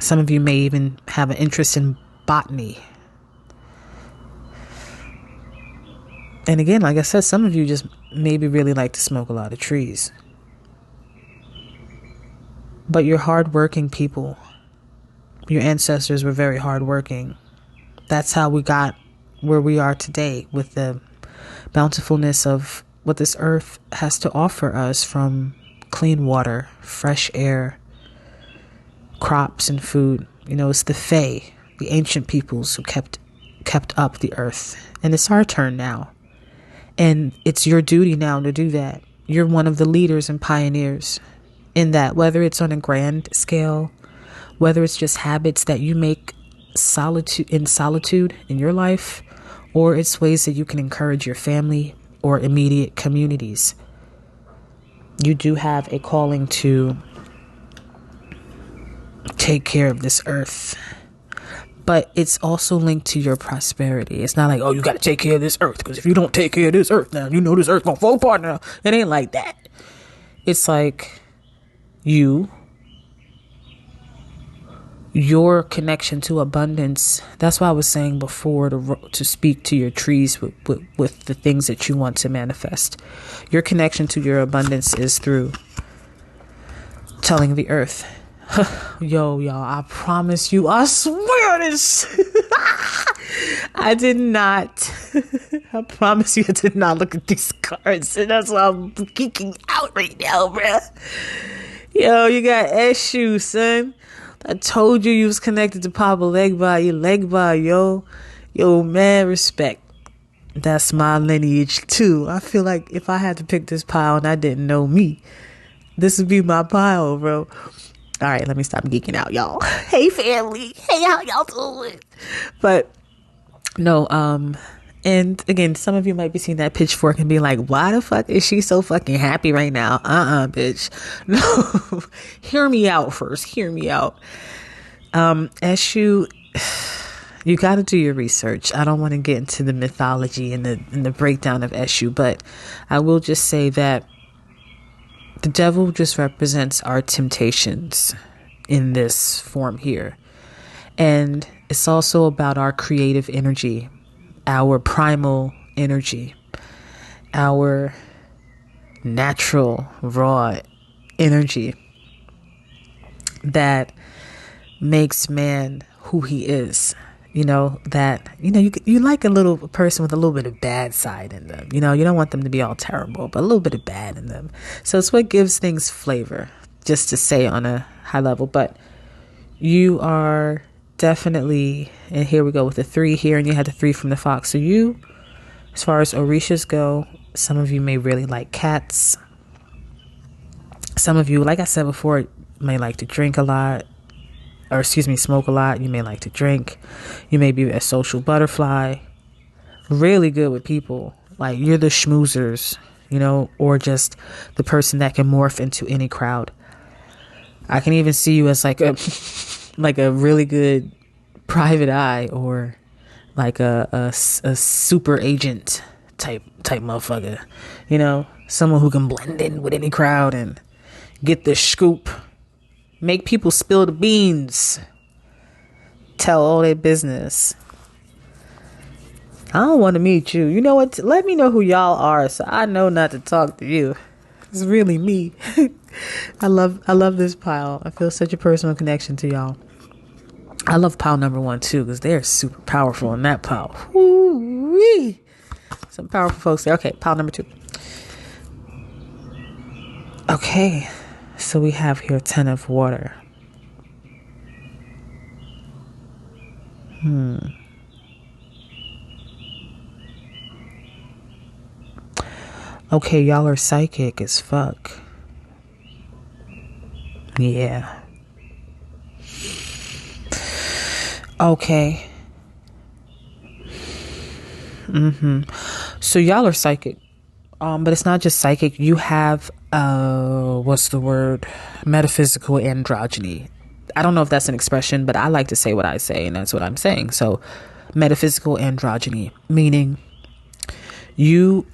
some of you may even have an interest in botany. And again, like I said, some of you just maybe really like to smoke a lot of trees. But you're hardworking people. Your ancestors were very hardworking. That's how we got where we are today, with the bountifulness of what this earth has to offer us, from clean water, fresh air, crops and food. It's the Fae, the ancient peoples who kept up the earth. And it's our turn now. And it's your duty now to do that. You're one of the leaders and pioneers in that, whether it's on a grand scale, whether it's just habits that you make solitude in your life, or it's ways that you can encourage your family or immediate communities. You do have a calling to take care of this earth, but it's also linked to your prosperity. It's not like, oh, you got to take care of this earth, because if you don't take care of this earth now, this earth gonna fall apart now. It ain't like that. It's like your connection to abundance. That's why I was saying before to speak to your trees with the things that you want to manifest. Your connection to your abundance is through telling the earth, yo, y'all, I promise you, I swear this. I did not. I promise you, I did not look at these cards. And that's why I'm geeking out right now, bruh. Yo, you got Eshu, son. I told you was connected to Papa Legba, your Legba, yo. Yo, man, respect. That's my lineage, too. I feel like if I had to pick this pile and I didn't know me, this would be my pile, bro. All right, let me stop geeking out, y'all. Hey, family. Hey, how y'all doing? But, no, and again, some of you might be seeing that pitchfork and be like, why the fuck is she so fucking happy right now? Bitch. No, hear me out first. Hear me out. Eshu, you got to do your research. I don't want to get into the mythology and the breakdown of Eshu, but I will just say that the devil just represents our temptations in this form here. And it's also about our creative energy, our primal energy, our natural, raw energy that makes man who he is. You know, that, you like a little person with a little bit of bad side in them. You don't want them to be all terrible, but a little bit of bad in them. So it's what gives things flavor, just to say on a high level. But you are definitely, and here we go with the 3 here, and you had the 3 from the fox. So you, as far as Orishas go, some of you may really like cats. Some of you, like I said before, may like to drink a lot. Or smoke a lot. You may like to drink. You may be a social butterfly. Really good with people. Like, you're the schmoozers, or just the person that can morph into any crowd. I can even see you as like a really good private eye, or like a super agent type motherfucker. Someone who can blend in with any crowd and get the scoop. Make people spill the beans. Tell all their business. I don't want to meet you. You know what? Let me know who y'all are so I know not to talk to you. It's really me. I love this pile. I feel such a personal connection to y'all. I love pile number 1 too, because they're super powerful in that pile. Woo-wee. Some powerful folks there. Okay, pile number 2. Okay. So we have here 10 of water. Okay, y'all are psychic as fuck. Yeah. Okay. So y'all are psychic. But it's not just psychic. You have, what's the word? Metaphysical androgyny. I don't know if that's an expression, but I like to say what I say, and that's what I'm saying. So, metaphysical androgyny, meaning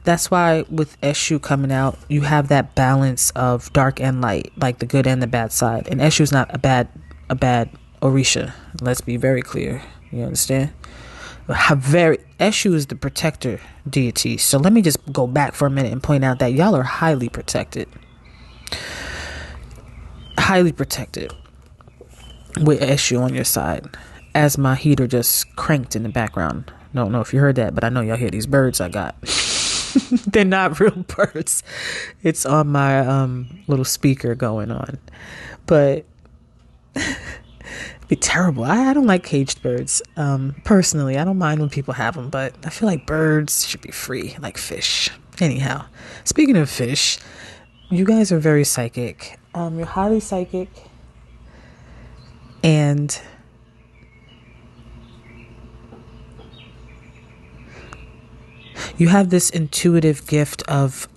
that's why with Eshu coming out, you have that balance of dark and light, like the good and the bad side. And Eshu is not a bad Orisha. Let's be very clear. You understand? Eshu is the protector deity. So let me just go back for a minute and point out that y'all are highly protected. Highly protected with Eshu on your side. As my heater just cranked in the background. Don't know if you heard that, but I know y'all hear these birds I got. They're not real birds. It's on my little speaker going on. But be terrible. I don't like caged birds. Personally, I don't mind when people have them, but I feel like birds should be free, like fish. Anyhow, speaking of fish, you guys are very psychic. You're highly psychic, and you have this intuitive gift of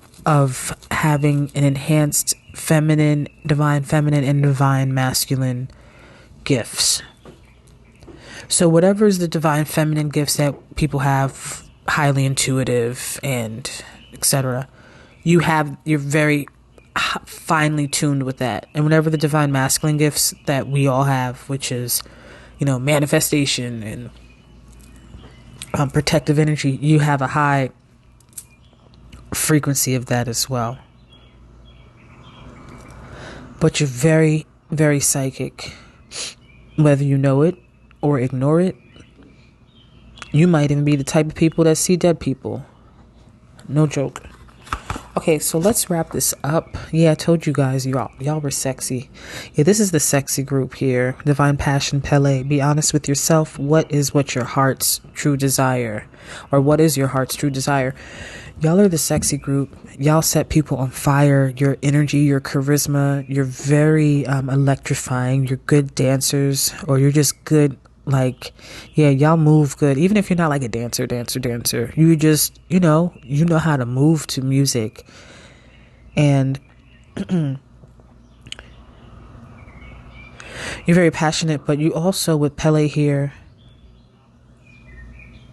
having an enhanced divine feminine and divine masculine gifts. So whatever is the divine feminine gifts that people have, highly intuitive and etc., you're very finely tuned with that. And whatever the divine masculine gifts that we all have, which is manifestation and protective energy, you have a high frequency of that as well. But you're very, very psychic. Whether you know it or ignore it, you might even be the type of people that see dead people. No joke. Okay, so let's wrap this up. Yeah, I told you guys, y'all were sexy. Yeah, this is the sexy group here. Divine Passion Pele. Be honest with yourself. What is your heart's true desire? Or what is your heart's true desire? Y'all are the sexy group. Y'all set people on fire. Your energy, your charisma. You're very electrifying. You're good dancers. Or you're just good, y'all move good. Even if you're not like a dancer. You just, you know how to move to music. And You're very passionate, but you also, with Pele here,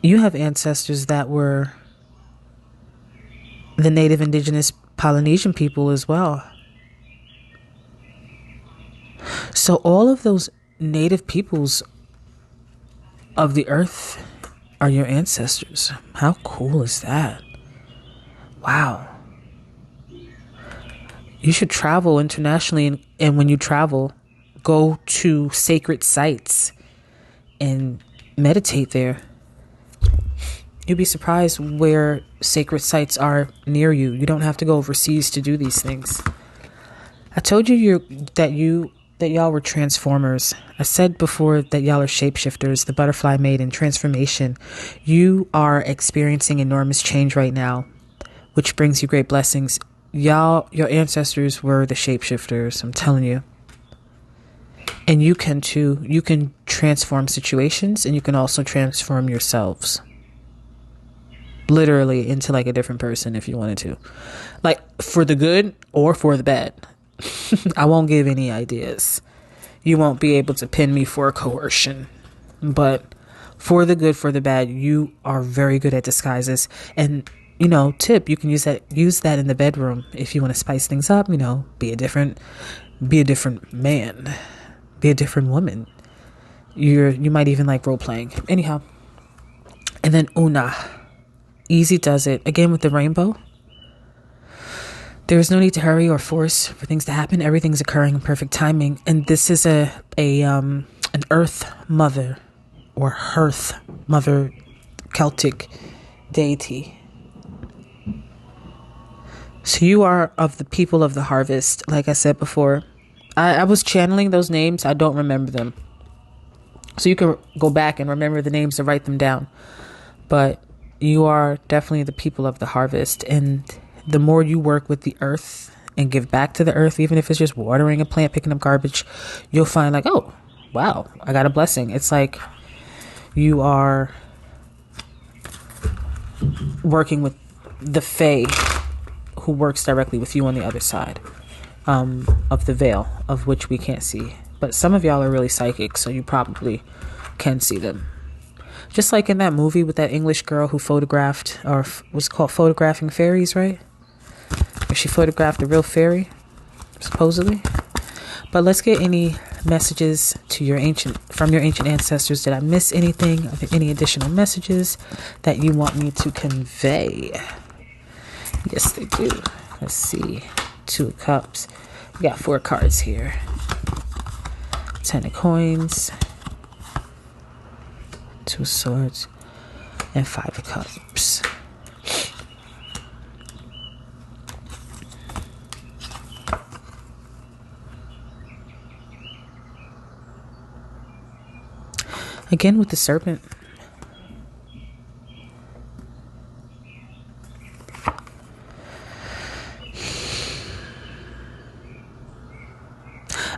you have ancestors that were the native indigenous Polynesian people as well. So all of those native peoples of the earth are your ancestors. How cool is that? Wow. You should travel internationally, and when you travel, go to sacred sites and meditate there. You'd be surprised where sacred sites are near you. You don't have to go overseas to do these things. I told you that y'all were transformers. I said before that y'all are shapeshifters, the butterfly maiden transformation. You are experiencing enormous change right now, which brings you great blessings. Your ancestors were the shapeshifters, I'm telling you. And you can too. You can transform situations, and you can also transform yourselves. Literally into like a different person if you wanted to. Like for the good or for the bad. I won't give any ideas. You won't be able to pin me for coercion. But for the good, for the bad, you are very good at disguises. And, tip, you can use that in the bedroom if you want to spice things up, be a different man, be a different woman. You might even like role playing. Anyhow. And then Una. Easy does it. Again with the rainbow. There is no need to hurry or force for things to happen. Everything's occurring in perfect timing. And this is an earth mother or hearth mother Celtic deity. So you are of the people of the harvest. Like I said before, I was channeling those names. I don't remember them. So you can go back and remember the names and write them down. But you are definitely the people of the harvest. And the more you work with the earth and give back to the earth, even if it's just watering a plant, picking up garbage, you'll find like, oh, wow, I got a blessing. It's like you are working with the Fae who works directly with you on the other side of the veil, of which we can't see. But some of y'all are really psychic, so you probably can see them. Just like in that movie with that English girl who photographed, or was called Photographing Fairies, right? Where she photographed a real fairy, supposedly. But let's get any messages from your ancient ancestors. Did I miss anything? Are there any additional messages that you want me to convey? Yes, they do. Let's see. 2 of Cups. We got 4 cards here. 10 of Coins. 2 of Swords. And 5 of Cups. Again with the serpent.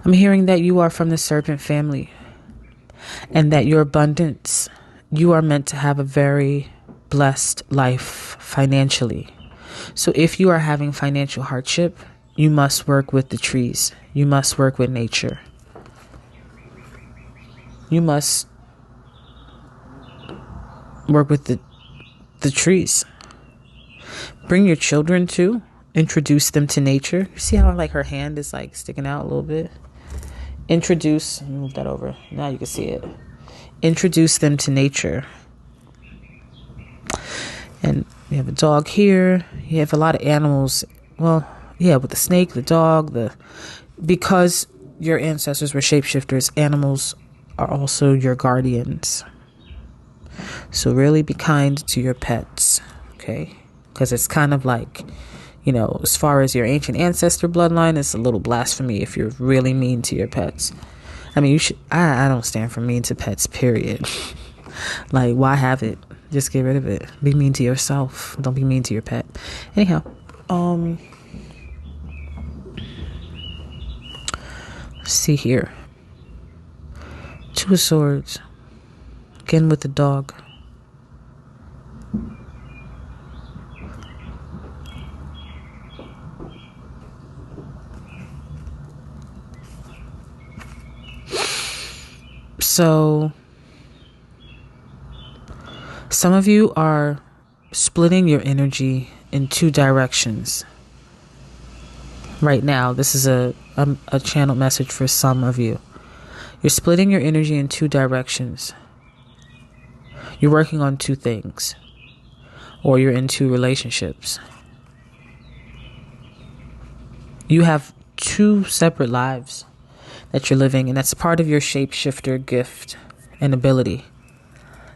I'm hearing that you are from the serpent family and that your abundance, you are meant to have a very blessed life financially. So if you are having financial hardship, you must work with the trees. You must work with nature. You must work with the trees. Bring your children too. Introduce them to nature. See how like her hand is like sticking out a little bit? Let me move that over. Now you can see it. Introduce them to nature. And we have a dog here. You have a lot of animals. Well, yeah, with the snake, the dog, because your ancestors were shapeshifters, animals are also your guardians. So really be kind to your pets, okay? Because it's kind of like, as far as your ancient ancestor bloodline, it's a little blasphemy if you're really mean to your pets. I mean, I don't stand for mean to pets, period. Like, why have it? Just get rid of it. Be mean to yourself. Don't be mean to your pet. Anyhow, see here. 2 of Swords. Again with the dog. So some of you are splitting your energy in two directions. Right now, this is a channeled message for some of you. You're splitting your energy in two directions. You're working on two things, or you're in two relationships. You have two separate lives that you're living, and that's part of your shapeshifter gift and ability.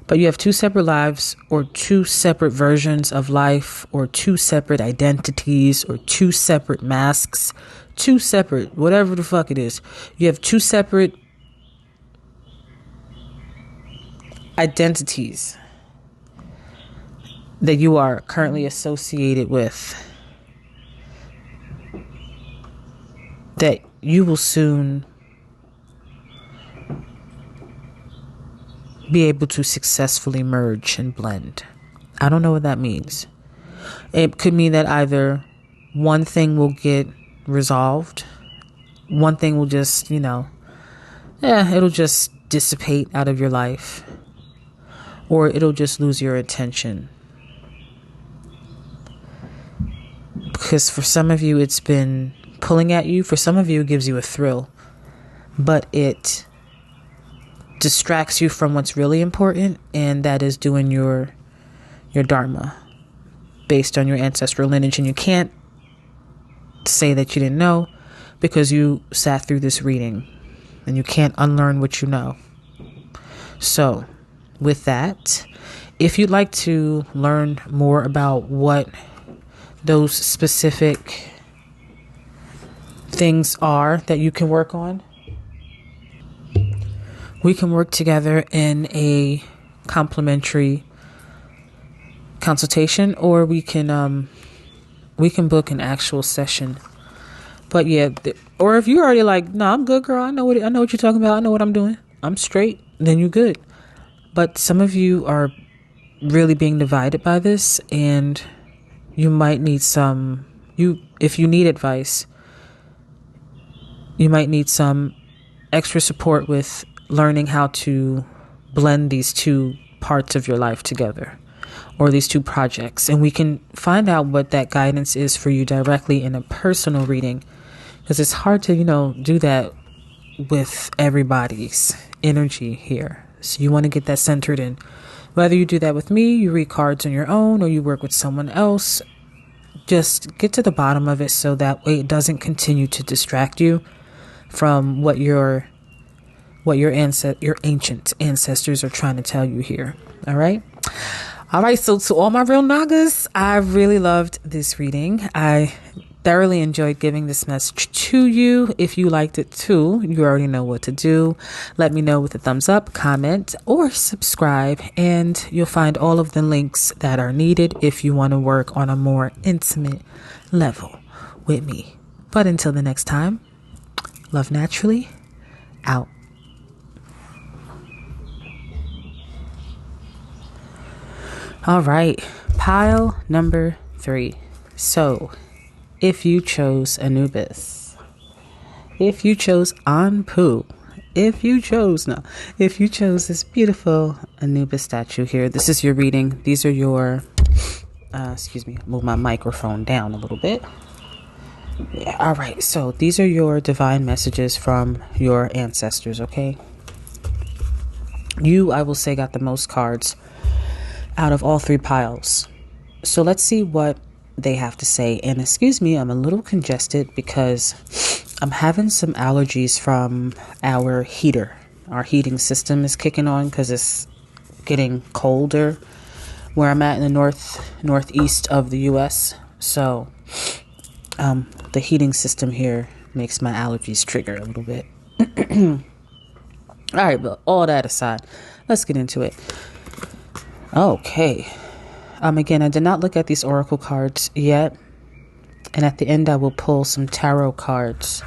But you have two separate lives, or two separate versions of life, or two separate identities, or two separate masks, two separate, whatever the fuck it is. You have two separate identities that you are currently associated with, that you will soon be able to successfully merge and blend. I don't know what that means. It could mean that either one thing will get resolved, one thing will just, it'll just dissipate out of your life, or it'll just lose your attention. Because for some of you, it's been pulling at you. For some of you, it gives you a thrill, but it distracts you from what's really important, and that is doing your dharma based on your ancestral lineage. And you can't say that you didn't know, because you sat through this reading, and you can't unlearn what you know. So with that, if you'd like to learn more about what those specific things are that you can work on, we can work together in a complimentary consultation, or we can book an actual session. But yeah, or if you're already like, no, I'm good, girl. I know what you're talking about. I know what I'm doing. I'm straight. Then you're good. But some of you are really being divided by this, and you might need if you need advice, you might need some extra support with learning how to blend these two parts of your life together, or these two projects. And we can find out what that guidance is for you directly in a personal reading, because it's hard to, do that with everybody's energy here. So you want to get that centered in. Whether you do that with me, you read cards on your own, or you work with someone else, just get to the bottom of it, so that way it doesn't continue to distract you from what your ancient ancestors are trying to tell you here. All right. So to all my real Nagas, I really loved this reading. I thoroughly enjoyed giving this message to you. If you liked it too, you already know what to do. Let me know with a thumbs up, comment, or subscribe, and you'll find all of the links that are needed if you want to work on a more intimate level with me. But until the next time, love naturally, out. All right, pile number 3. So, if you chose Anubis, if you chose Anpu, if you chose this beautiful Anubis statue here, this is your reading. These are your, move my microphone down a little bit. Yeah, all right, so these are your divine messages from your ancestors, okay? You, I will say, got the most cards out of all 3 piles. So let's see what they have to say. And excuse me, I'm a little congested because I'm having some allergies from our heater. Our heating system is kicking on because it's getting colder where I'm at in the northeast of the US. So the heating system here makes my allergies trigger a little bit. All right, but all that aside, let's get into it. Okay. Again, I did not look at these oracle cards yet. And at the end, I will pull some tarot cards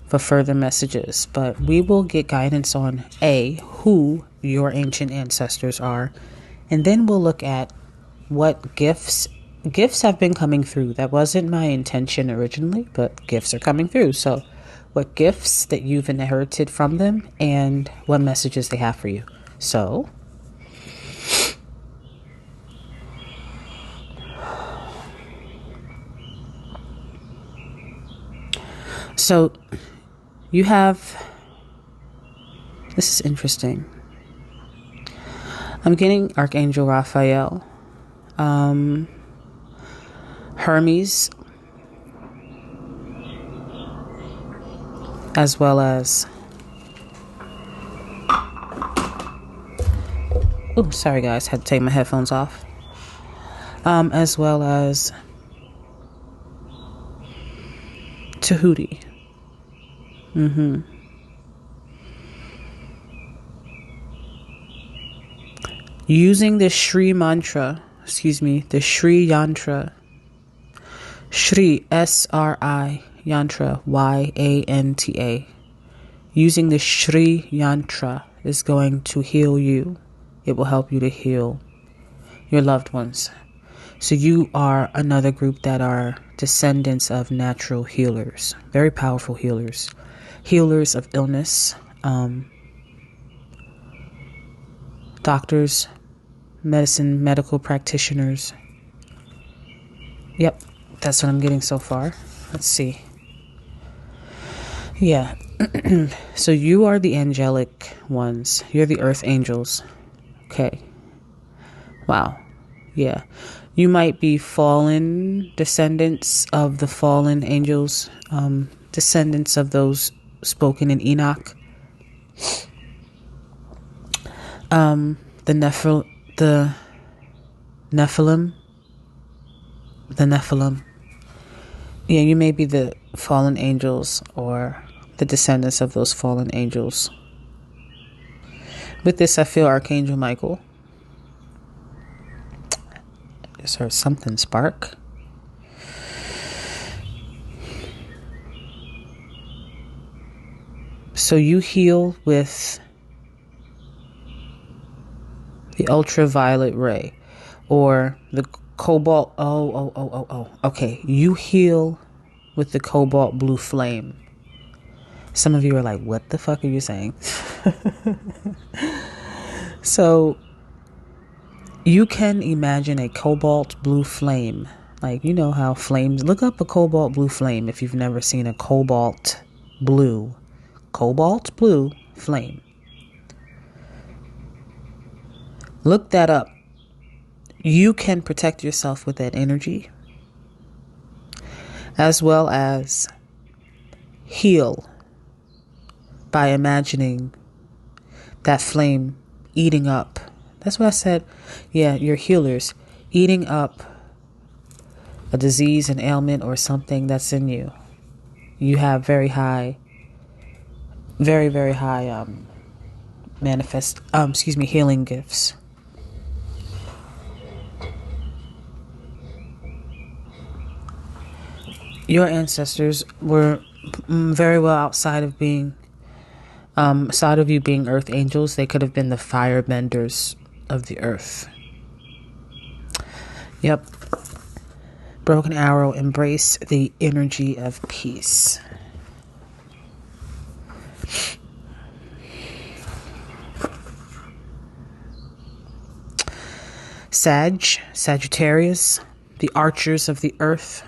for further messages. But we will get guidance on who your ancient ancestors are. And then we'll look at what gifts have been coming through. That wasn't my intention originally, but gifts are coming through. So what gifts that you've inherited from them, and what messages they have for you. So you have, this is interesting. I'm getting Archangel Raphael, Hermes, as well as, oh, sorry guys, had to take my headphones off, as well as Tahuti. Using the Shri mantra, the Shri yantra, Shri, S-R-I, yantra, Y-A-N-T-A. Using the Shri yantra is going to heal you. It will help you to heal your loved ones. So you are another group that are descendants of natural healers, very powerful healers, healers of illness, doctors, medical practitioners. Yep, that's what I'm getting so far. Let's see. Yeah. So you are the angelic ones. You're the earth angels. Okay. Wow. Yeah. You might be fallen descendants of the fallen angels, descendants of those spoken in Enoch. The Nephilim. Yeah, you may be the fallen angels or the descendants of those fallen angels. With this, I feel Archangel Michael. Just heard something spark. So you heal with the ultraviolet ray or the cobalt. Okay. You heal with the cobalt blue flame. Some of you are like, what the fuck are you saying? So you can imagine a cobalt blue flame. Like, you know how flames, look up a cobalt blue flame if you've never seen a cobalt blue flame. Look that up. You can protect yourself with that energy, as well as heal by imagining that flame eating up. That's what I said. Yeah, you're healers. Eating up a disease, an ailment, or something that's in you. You have very, very high healing gifts. Your ancestors were very well outside of you being earth angels. They could have been the firebenders of the earth. Yep. Broken arrow, embrace the energy of peace. Sagittarius, the archers of the earth.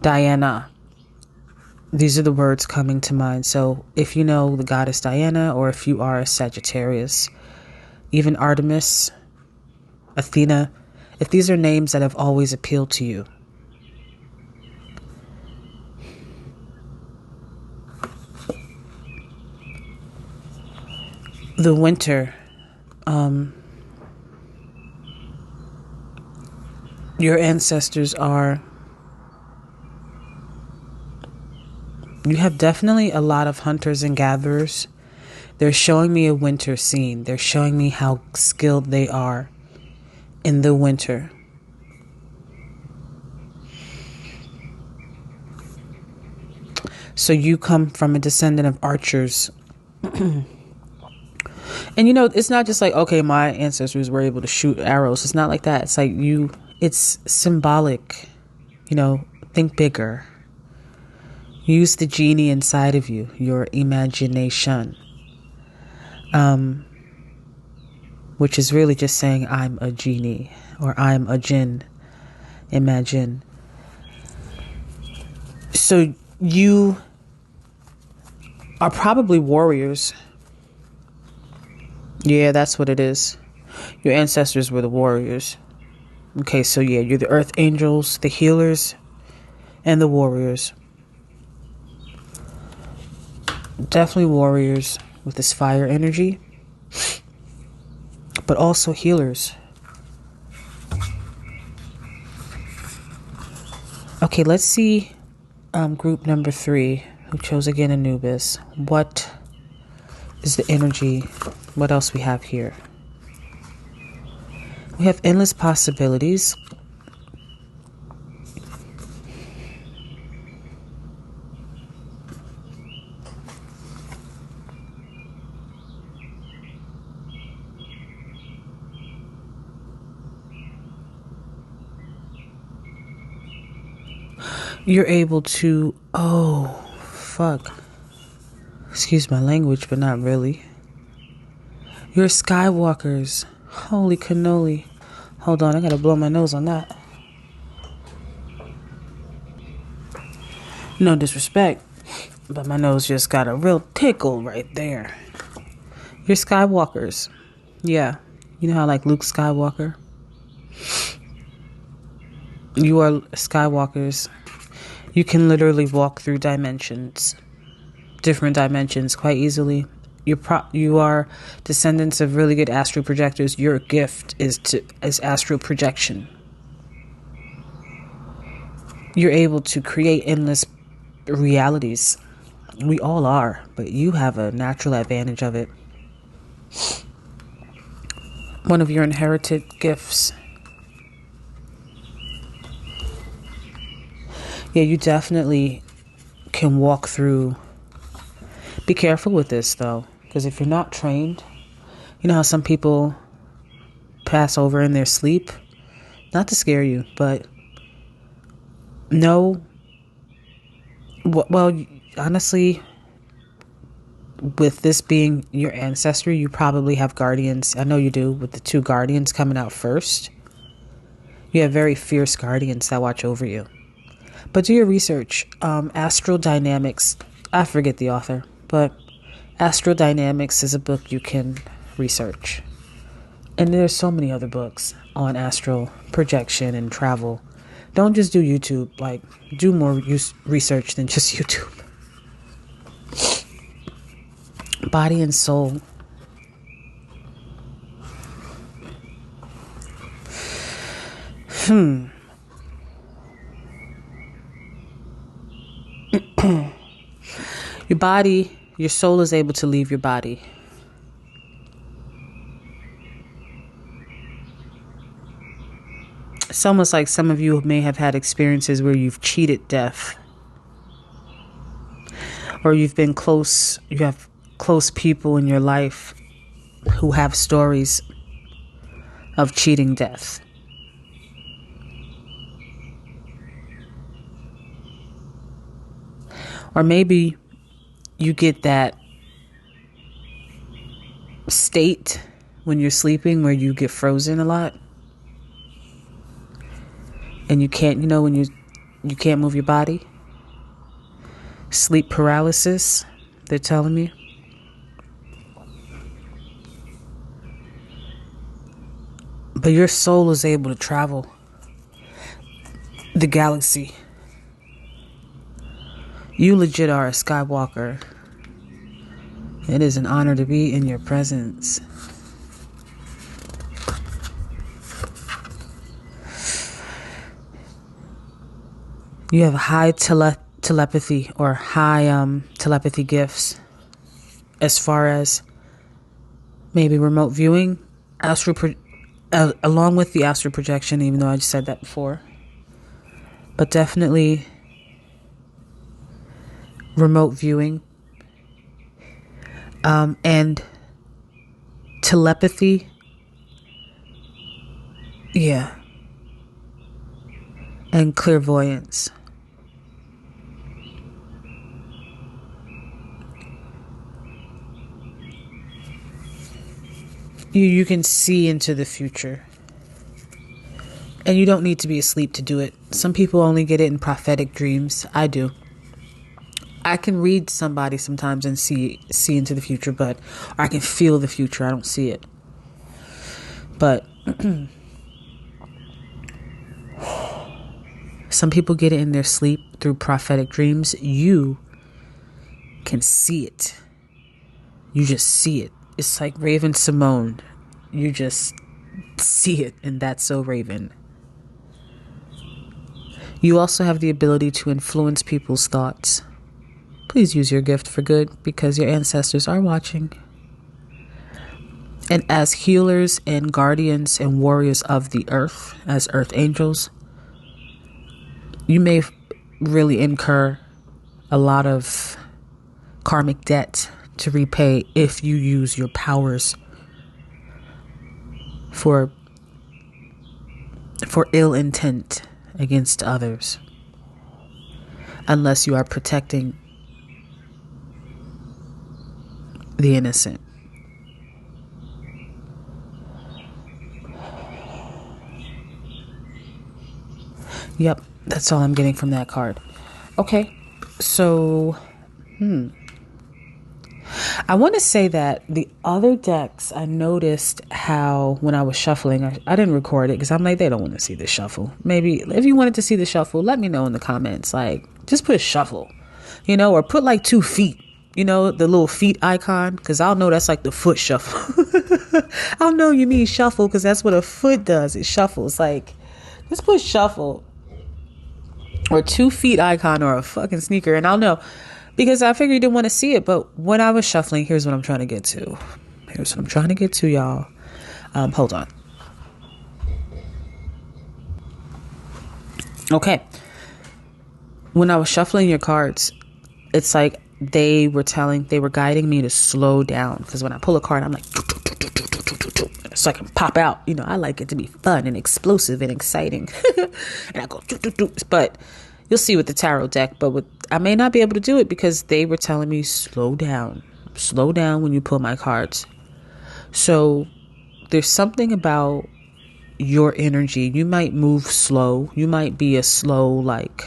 Diana. These are the words coming to mind. So if you know the goddess Diana, or if you are a Sagittarius, even Artemis, Athena, if these are names that have always appealed to you. The winter, your ancestors are, you have definitely a lot of hunters and gatherers. They're showing me a winter scene. They're showing me how skilled they are in the winter. So you come from a descendant of archers. And you know, it's not just like, okay, my ancestors were able to shoot arrows. It's not like that. It's like it's symbolic. You know, think bigger. Use the genie inside of you, your imagination, which is really just saying I'm a genie or I'm a jinn. Imagine. So you are probably warriors. Yeah, that's what it is. Your ancestors were the warriors. Okay, so yeah, you're the earth angels, the healers, and the warriors. Definitely warriors with this fire energy, but also healers. Okay, let's see group number 3, who chose again Anubis. What is the energy? What else we have here? We have endless possibilities. You're able to, oh, fuck. Excuse my language, but not really. You're Skywalkers. Holy cannoli. Hold on, I gotta blow my nose on that. No disrespect, but my nose just got a real tickle right there. You're Skywalkers. Yeah. You know how like Luke Skywalker? You are Skywalkers. You can literally walk through dimensions, different dimensions quite easily. You are descendants of really good astral projectors. Your gift is astral projection. You're able to create endless realities. We all are, but you have a natural advantage of it. One of your inherited gifts. Yeah, you definitely can walk through. Be careful with this, though, because if you're not trained, you know how some people pass over in their sleep? Not to scare you, but no. Well, honestly, with this being your ancestry, you probably have guardians. I know you do, with the 2 guardians coming out first. You have very fierce guardians that watch over you. But do your research. Astral Dynamics. I forget the author, but Astral Dynamics is a book you can research. And there's so many other books on astral projection and travel. Don't just do YouTube. Like, do more research than just YouTube. Body and soul. Your body, your soul is able to leave your body. It's almost like some of you may have had experiences where you've cheated death. Or you've been close, you have close people in your life who have stories of cheating death. Or maybe you get that state when you're sleeping where you get frozen a lot. And you can't, when you can't move your body. Sleep paralysis, they're telling me. But your soul is able to travel the galaxy. You legit are a Skywalker. It is an honor to be in your presence. You have high telepathy or high telepathy gifts as far as maybe remote viewing, along with the astral projection, even though I just said that before. But definitely remote viewing and telepathy. Yeah. And clairvoyance. You can see into the future. And you don't need to be asleep to do it. Some people only get it in prophetic dreams. I do. I can read somebody sometimes and see into the future, but or I can feel the future. I don't see it. But some people get it in their sleep through prophetic dreams. You can see it. You just see it. It's like Raven Simone. You just see it, and that's so Raven. You also have the ability to influence people's thoughts. Please use your gift for good because your ancestors are watching. And as healers and guardians and warriors of the earth, as earth angels, you may really incur a lot of karmic debt to repay if you use your powers for ill intent against others, unless you are protecting the innocent. Yep, that's all I'm getting from that card. Okay, so I want to say that the other decks, I noticed how when I was shuffling, I didn't record it because I'm like, they don't want to see the shuffle. Maybe if you wanted to see the shuffle, let me know in the comments. Like, just put shuffle, or put like 2 feet, the little feet icon, because I'll know that's like the foot shuffle. I'll know you mean shuffle because that's what a foot does. It shuffles. Like, just put shuffle or 2 feet icon or a fucking sneaker, and I'll know. Because I figured you didn't want to see it. But when I was shuffling, here's what I'm trying to get to. Y'all. Hold on. Okay. When I was shuffling your cards, it's like they were guiding me to slow down. Because when I pull a card, I'm like, so I can pop out. I like it to be fun and explosive and exciting. And I go, but you'll see with the tarot deck, but I may not be able to do it because they were telling me slow down when you pull my cards. So there's something about your energy. You might move slow. You might be a slow, like,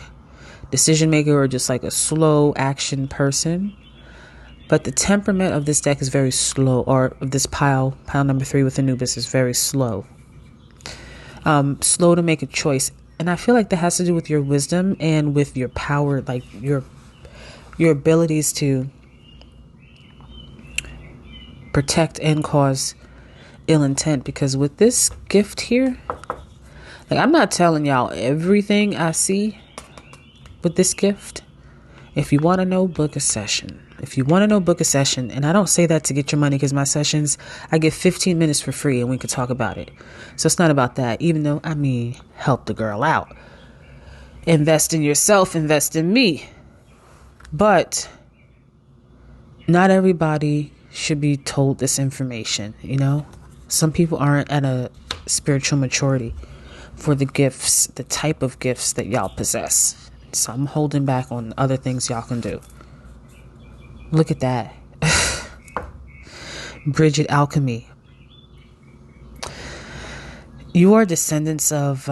decision maker or just like a slow action person. But the temperament of this deck is very slow, or of this pile number 3 with Anubis is very slow. Slow to make a choice. And I feel like that has to do with your wisdom and with your power, like your abilities to protect and cause ill intent. Because with this gift here, like, I'm not telling y'all everything I see with this gift. If you want to know, book a session. And I don't say that to get your money, because my sessions, I get 15 minutes for free and we could talk about it. So it's not about that, even though, help the girl out. Invest in yourself, invest in me. But not everybody should be told this information, Some people aren't at a spiritual maturity for the gifts, the type of gifts that y'all possess. So I'm holding back on other things y'all can do. Look at that. Bridget Alchemy. You are descendants of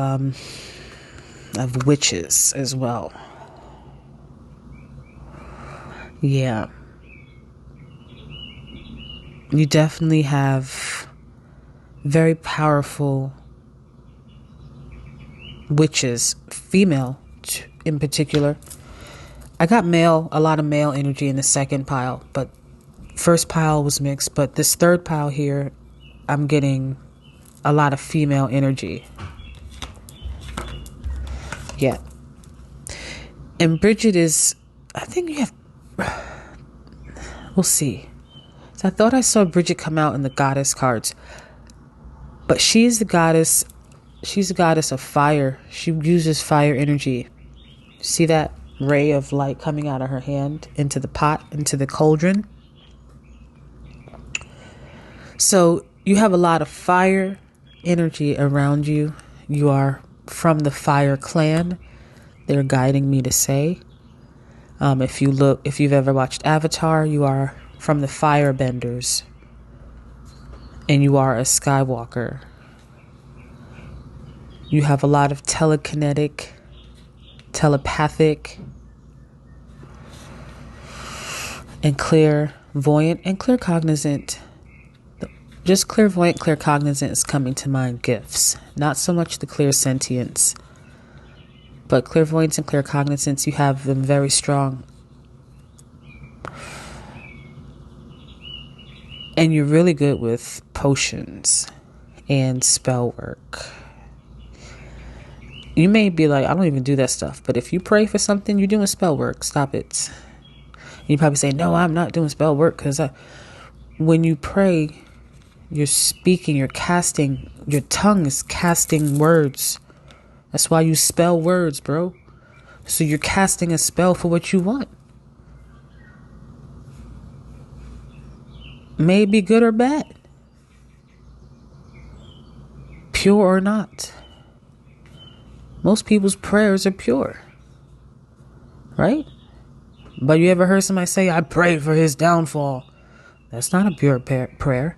witches as well. Yeah. You definitely have very powerful witches, female in particular. I got a lot of male energy in the second pile, but first pile was mixed. But this third pile here, I'm getting a lot of female energy. Yeah. And Bridget is, I think you have, we'll see. So I thought I saw Bridget come out in the goddess cards, but she's the goddess of fire. She uses fire energy. See that ray of light coming out of her hand into the pot, into the cauldron? So you have a lot of fire energy around you. You are from the fire clan, they're guiding me to say. If you've ever watched Avatar, you are from the firebenders. and you are a Skywalker. You have a lot of telekinetic, telepathic, and clairvoyant and claircognizant. Just clairvoyant, claircognizant is coming to mind gifts. Not so much the clairsentience, but clairvoyance and claircognizance, you have them very strong. And you're really good with potions and spell work. You may be like, I don't even do that stuff. But if you pray for something, you're doing spell work. Stop it. You probably say, no, I'm not doing spell work. Because when you pray, you're speaking, you're casting. Your tongue is casting words. That's why you spell words, bro. So you're casting a spell for what you want. May it be good or bad. Pure or not. Most people's prayers are pure. Right? But you ever heard somebody say, I pray for his downfall? That's not a pure prayer.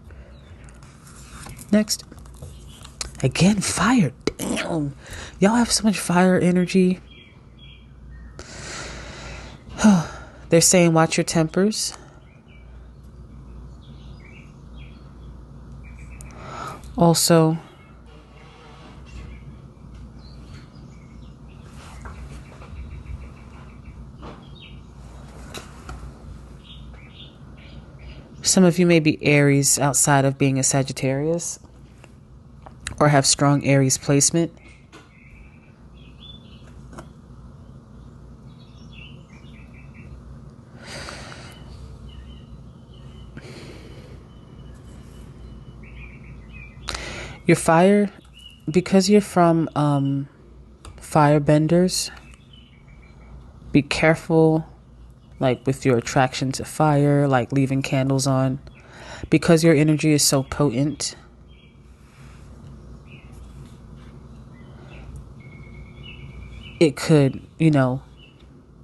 Next. Again, fire. Damn. Y'all have so much fire energy. They're saying, watch your tempers. Also, some of you may be Aries outside of being a Sagittarius, or have strong Aries placement. Your fire, because you're from firebenders, be careful like with your attraction to fire, like leaving candles on, because your energy is so potent. It could,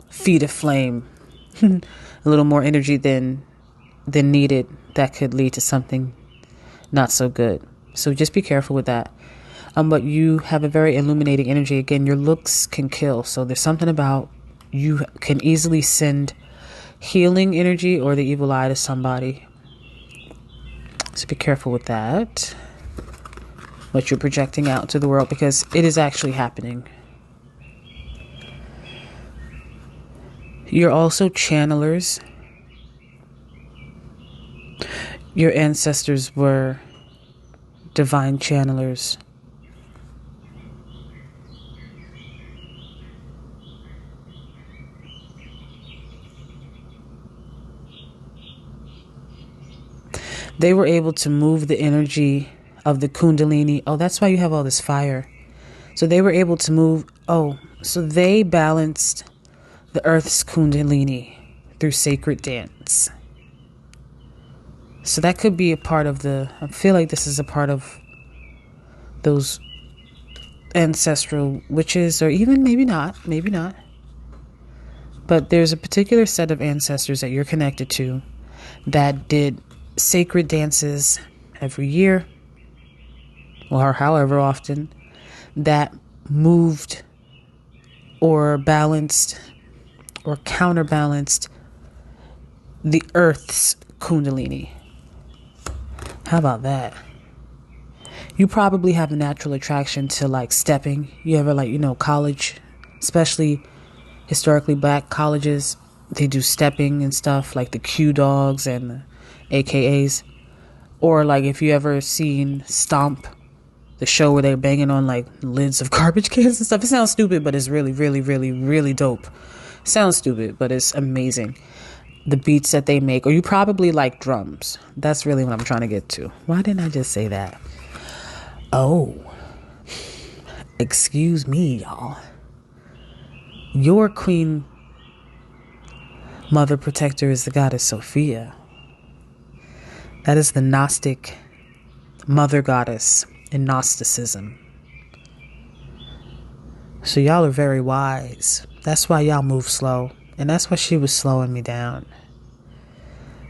feed a flame a little more energy than needed. That could lead to something not so good. So just be careful with that. But you have a very illuminating energy. Again, your looks can kill. So there's something about you can easily send healing energy or the evil eye to somebody. So be careful with that. What you're projecting out to the world, because it is actually happening. You're also channelers. Your ancestors were divine channelers. They were able to move the energy of the Kundalini. Oh, that's why you have all this fire. So they were able to move. Oh, so they balanced the earth's Kundalini through sacred dance. So that could be a part of I feel like this is a part of those ancestral witches, or even maybe not. But there's a particular set of ancestors that you're connected to that did sacred dances every year, or however often, that moved or balanced or counterbalanced the earth's Kundalini. How about that? You probably have a natural attraction to like stepping. You ever college, especially historically black colleges, they do stepping and stuff, like the Q dogs and the AKAs. Or like if you ever seen Stomp, the show where they're banging on like lids of garbage cans and stuff. It sounds stupid, but it's really, really, really, really dope. It sounds stupid, but it's amazing. The beats that they make. Or you probably like drums. That's really what I'm trying to get to. Why didn't I just say that? Oh, excuse me, y'all. Your queen, mother protector, is the goddess Sophia. That is the Gnostic mother goddess in Gnosticism. So y'all are very wise. That's why y'all move slow. And that's why she was slowing me down.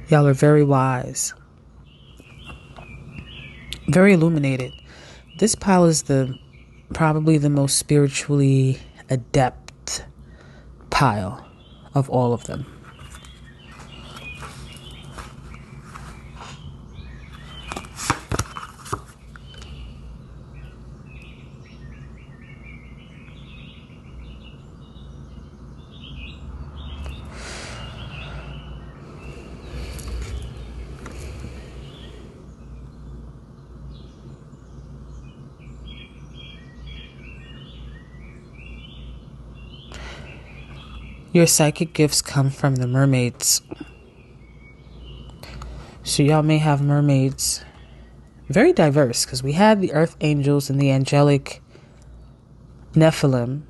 Y'all are very wise. very illuminated. This pile is probably the most spiritually adept pile of all of them. Your psychic gifts come from the mermaids. So y'all may have mermaids. Very diverse, because we have the earth angels and the angelic Nephilim.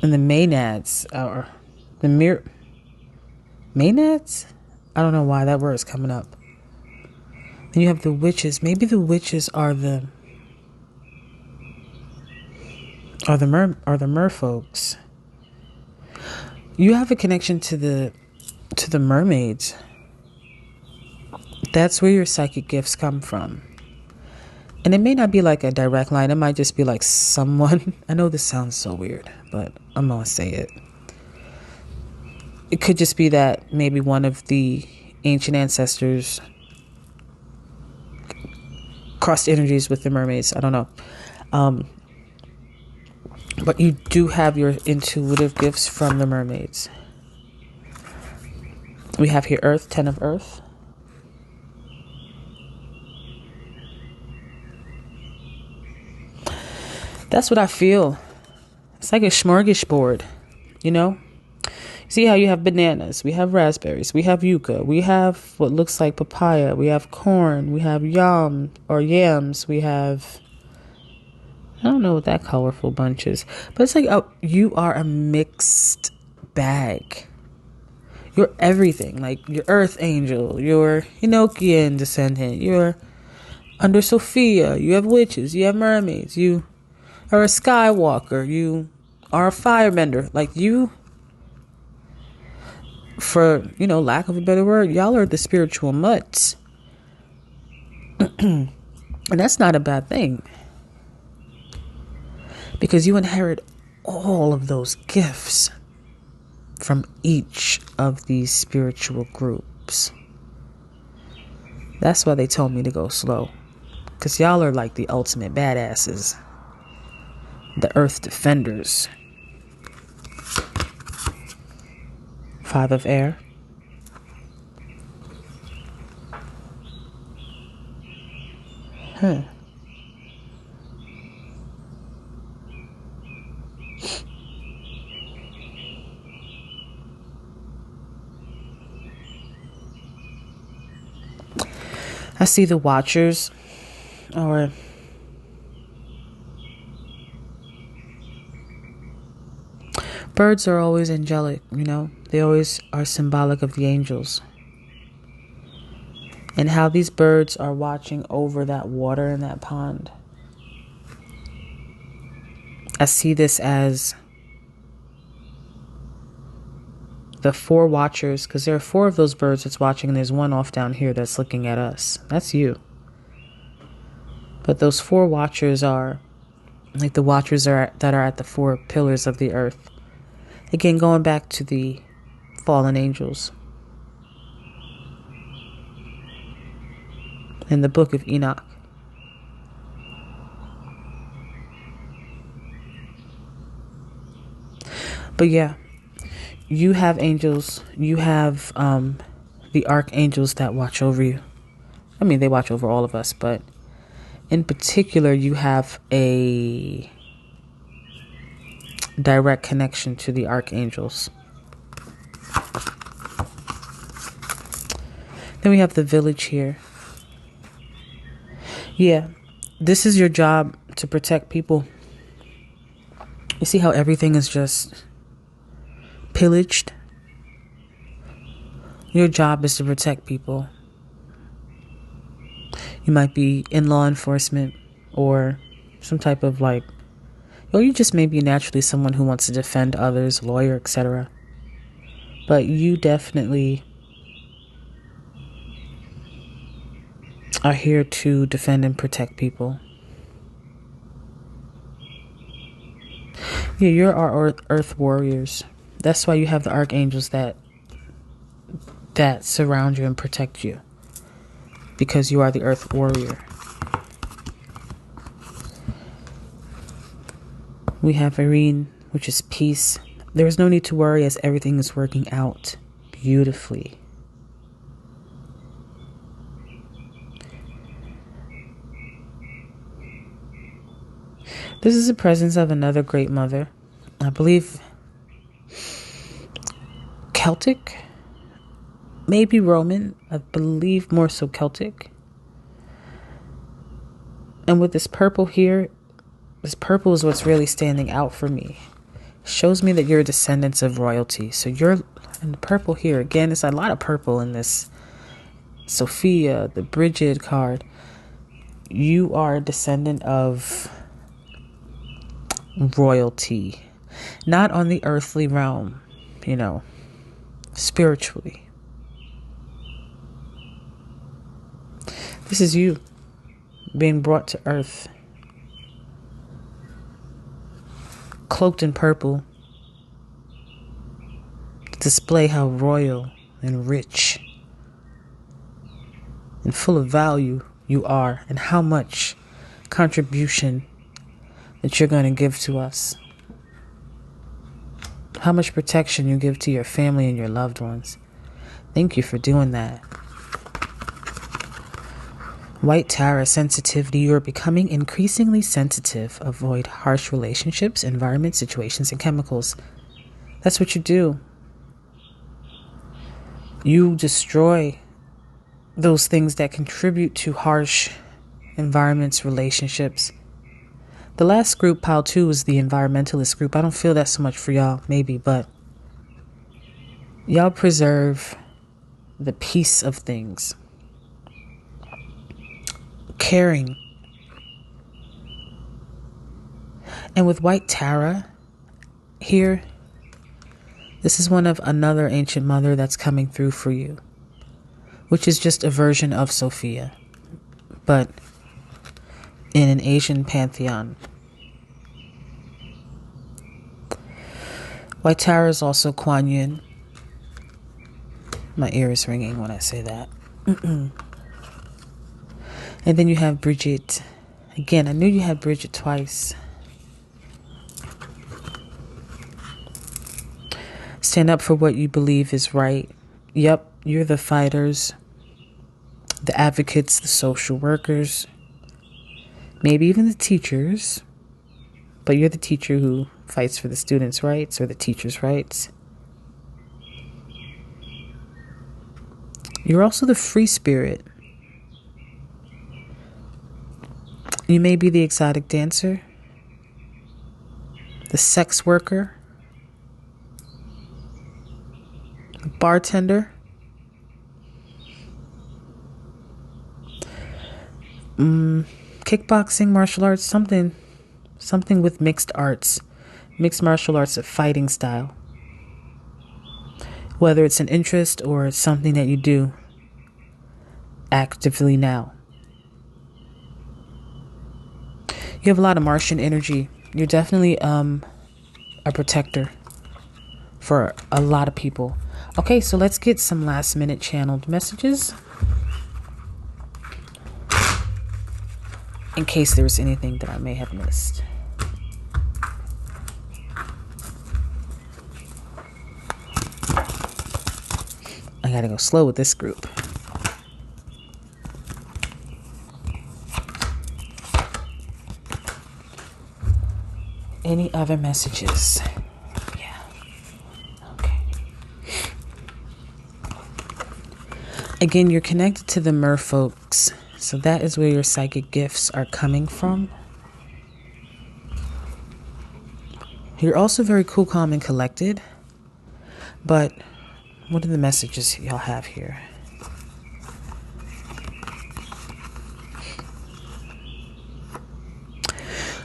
And the Maenads, or the Maenads? I don't know why that word is coming up. Then you have the witches. Maybe the witches are the merfolks. You have a connection to the mermaids. That's where your psychic gifts come from. And it may not be like a direct line. It might just be like someone. I know this sounds so weird, but I'm going to say it. It could just be that maybe one of the ancient ancestors crossed energies with the mermaids. I don't know. But you do have your intuitive gifts from the mermaids. We have here Earth, 10 of Earth. That's what I feel. It's like a smorgasbord, you know? See how you have bananas, we have raspberries, we have yucca, we have what looks like papaya, we have corn, we have yams, we have... I don't know what that colorful bunch is. But it's like, you are a mixed bag. You're everything. Like, your earth angel, your Enochian descendant, you're under Sophia, you have witches, you have mermaids, you are a skywalker, you are a firebender. Like, you, for, lack of a better word, y'all are the spiritual mutts. And that's not a bad thing. Because you inherit all of those gifts from each of these spiritual groups. That's why they told me to go slow. Because y'all are like the ultimate badasses. The earth defenders. 5 of air. I see the watchers, or birds are always angelic, they always are symbolic of the angels. And how these birds are watching over that water in that pond. I see this as the 4 watchers, because there are 4 of those birds that's watching, and there's one off down here that's looking at us. That's you. But those 4 watchers are like the watchers that are at the 4 pillars of the earth. Again, going back to the fallen angels. In the book of Enoch. But yeah. You have angels, you have the archangels that watch over you. I mean, they watch over all of us, but in particular, you have a direct connection to the archangels. Then we have the village here. Yeah, this is your job, to protect people. You see how everything is just pillaged? Your job is to protect people. You might be in law enforcement or some type of or you just may be naturally someone who wants to defend others, lawyer, etc. But you definitely are here to defend and protect people. Yeah, you're our earth warriors. That's why you have the archangels that surround you and protect you. Because you are the earth warrior. We have Irene, which is peace. There is no need to worry as everything is working out beautifully. This is the presence of another great mother. I believe Celtic, maybe Roman. I believe more so Celtic. And with this purple here, this purple is what's really standing out for me. It shows me that you're descendants of royalty. So you're in the purple here. Again, there's a lot of purple in this. Sophia, the Bridget card. You are a descendant of royalty. Not on the earthly realm, spiritually. This is you being brought to earth. Cloaked in purple. To display how royal and rich and full of value you are, and how much contribution that you're going to give to us. How much protection you give to your family and your loved ones. Thank you for doing that. White Tower, sensitivity. You are becoming increasingly sensitive. Avoid harsh relationships, environment, situations, and chemicals. That's what you do. You destroy those things that contribute to harsh environments, relationships. The last group, Pile 2, is the environmentalist group. I don't feel that so much for y'all, maybe, but y'all preserve the peace of things. Caring. And with White Tara here, this is one of another ancient mother that's coming through for you, which is just a version of Sophia, but in an Asian pantheon. White Tara is also Kuan Yin. My ear is ringing when I say that. And then you have Bridget. Again, I knew you had Bridget twice. Stand up for what you believe is right. Yep, you're the fighters, the advocates, the social workers, maybe even the teachers. But you're the teacher who fights for the students' rights or the teachers' rights. You're also the free spirit. You may be the exotic dancer, the sex worker, the bartender, kickboxing, martial arts, something with mixed arts, mixed martial arts of fighting style. Whether it's an interest or it's something that you do actively now. You have a lot of Martian energy. You're definitely a protector for a lot of people. Okay, so let's get some last minute channeled messages. In case there's anything that I may have missed. I gotta go slow with this group. Any other messages? Yeah. Okay. Again, you're connected to the merfolks. So that is where your psychic gifts are coming from. You're also very cool, calm, and collected. But what are the messages y'all have here?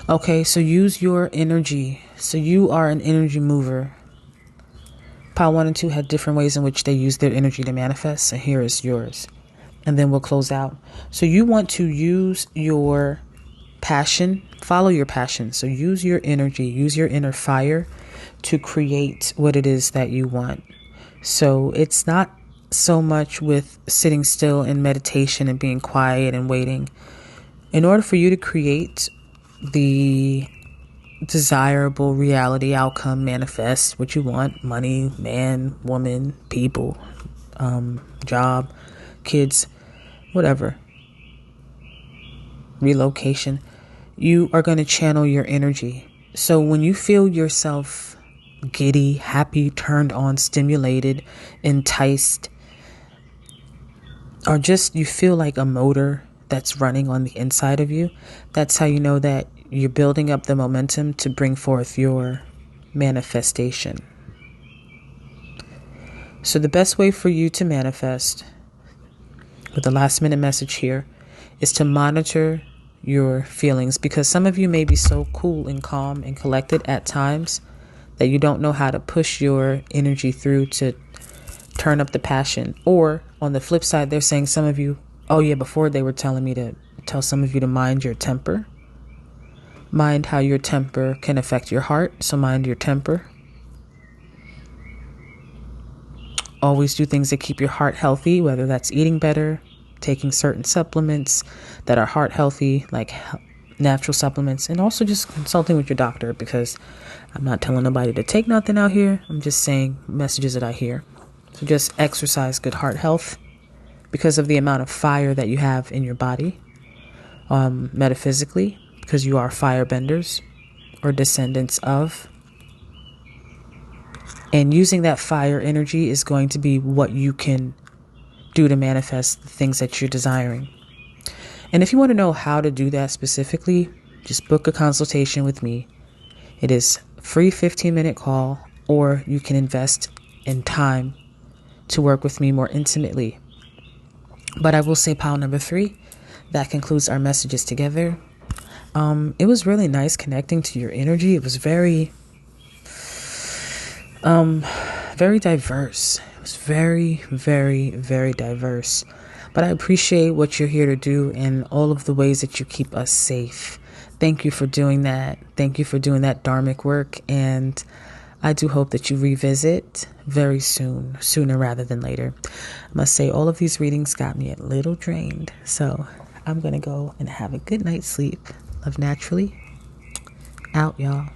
Okay, so use your energy. So you are an energy mover. Pile 1 and 2 had different ways in which they use their energy to manifest. So here is yours. and then we'll close out. So you want to use your passion, follow your passion. So use your energy, use your inner fire to create what it is that you want. So it's not so much with sitting still in meditation and being quiet and waiting. In order for you to create the desirable reality outcome, manifest what you want, money, man, woman, people, job, kids, whatever, relocation, you are going to channel your energy. So when you feel yourself giddy, happy, turned on, stimulated, enticed, or just you feel like a motor that's running on the inside of you, that's how you know that you're building up the momentum to bring forth your manifestation. So the best way for you to manifest, with the last minute message here, is to monitor your feelings, because some of you may be so cool and calm and collected at times that you don't know how to push your energy through to turn up the passion. Or on the flip side, they're saying some of you, oh yeah, before they were telling me to tell some of you to mind your temper. Mind how your temper can affect your heart. So mind your temper. Always do things that keep your heart healthy, whether that's eating better, taking certain supplements that are heart healthy, like natural supplements, and also just consulting with your doctor, because I'm not telling nobody to take nothing out here. I'm just saying messages that I hear. So just exercise good heart health because of the amount of fire that you have in your body, metaphysically, because you are firebenders or descendants of. And using that fire energy is going to be what you can do to manifest the things that you're desiring. And if you want to know how to do that specifically, just book a consultation with me. It is a free 15-minute call, or you can invest in time to work with me more intimately. But I will say pile number 3, that concludes our messages together. It was really nice connecting to your energy. It was very diverse. It was very, very, very diverse. But I appreciate what you're here to do and all of the ways that you keep us safe. Thank you for doing that. Thank you for doing that dharmic work. And I do hope that you revisit very soon, sooner rather than later. I must say all of these readings got me a little drained. So I'm going to go and have a good night's sleep. Love naturally. Out, y'all.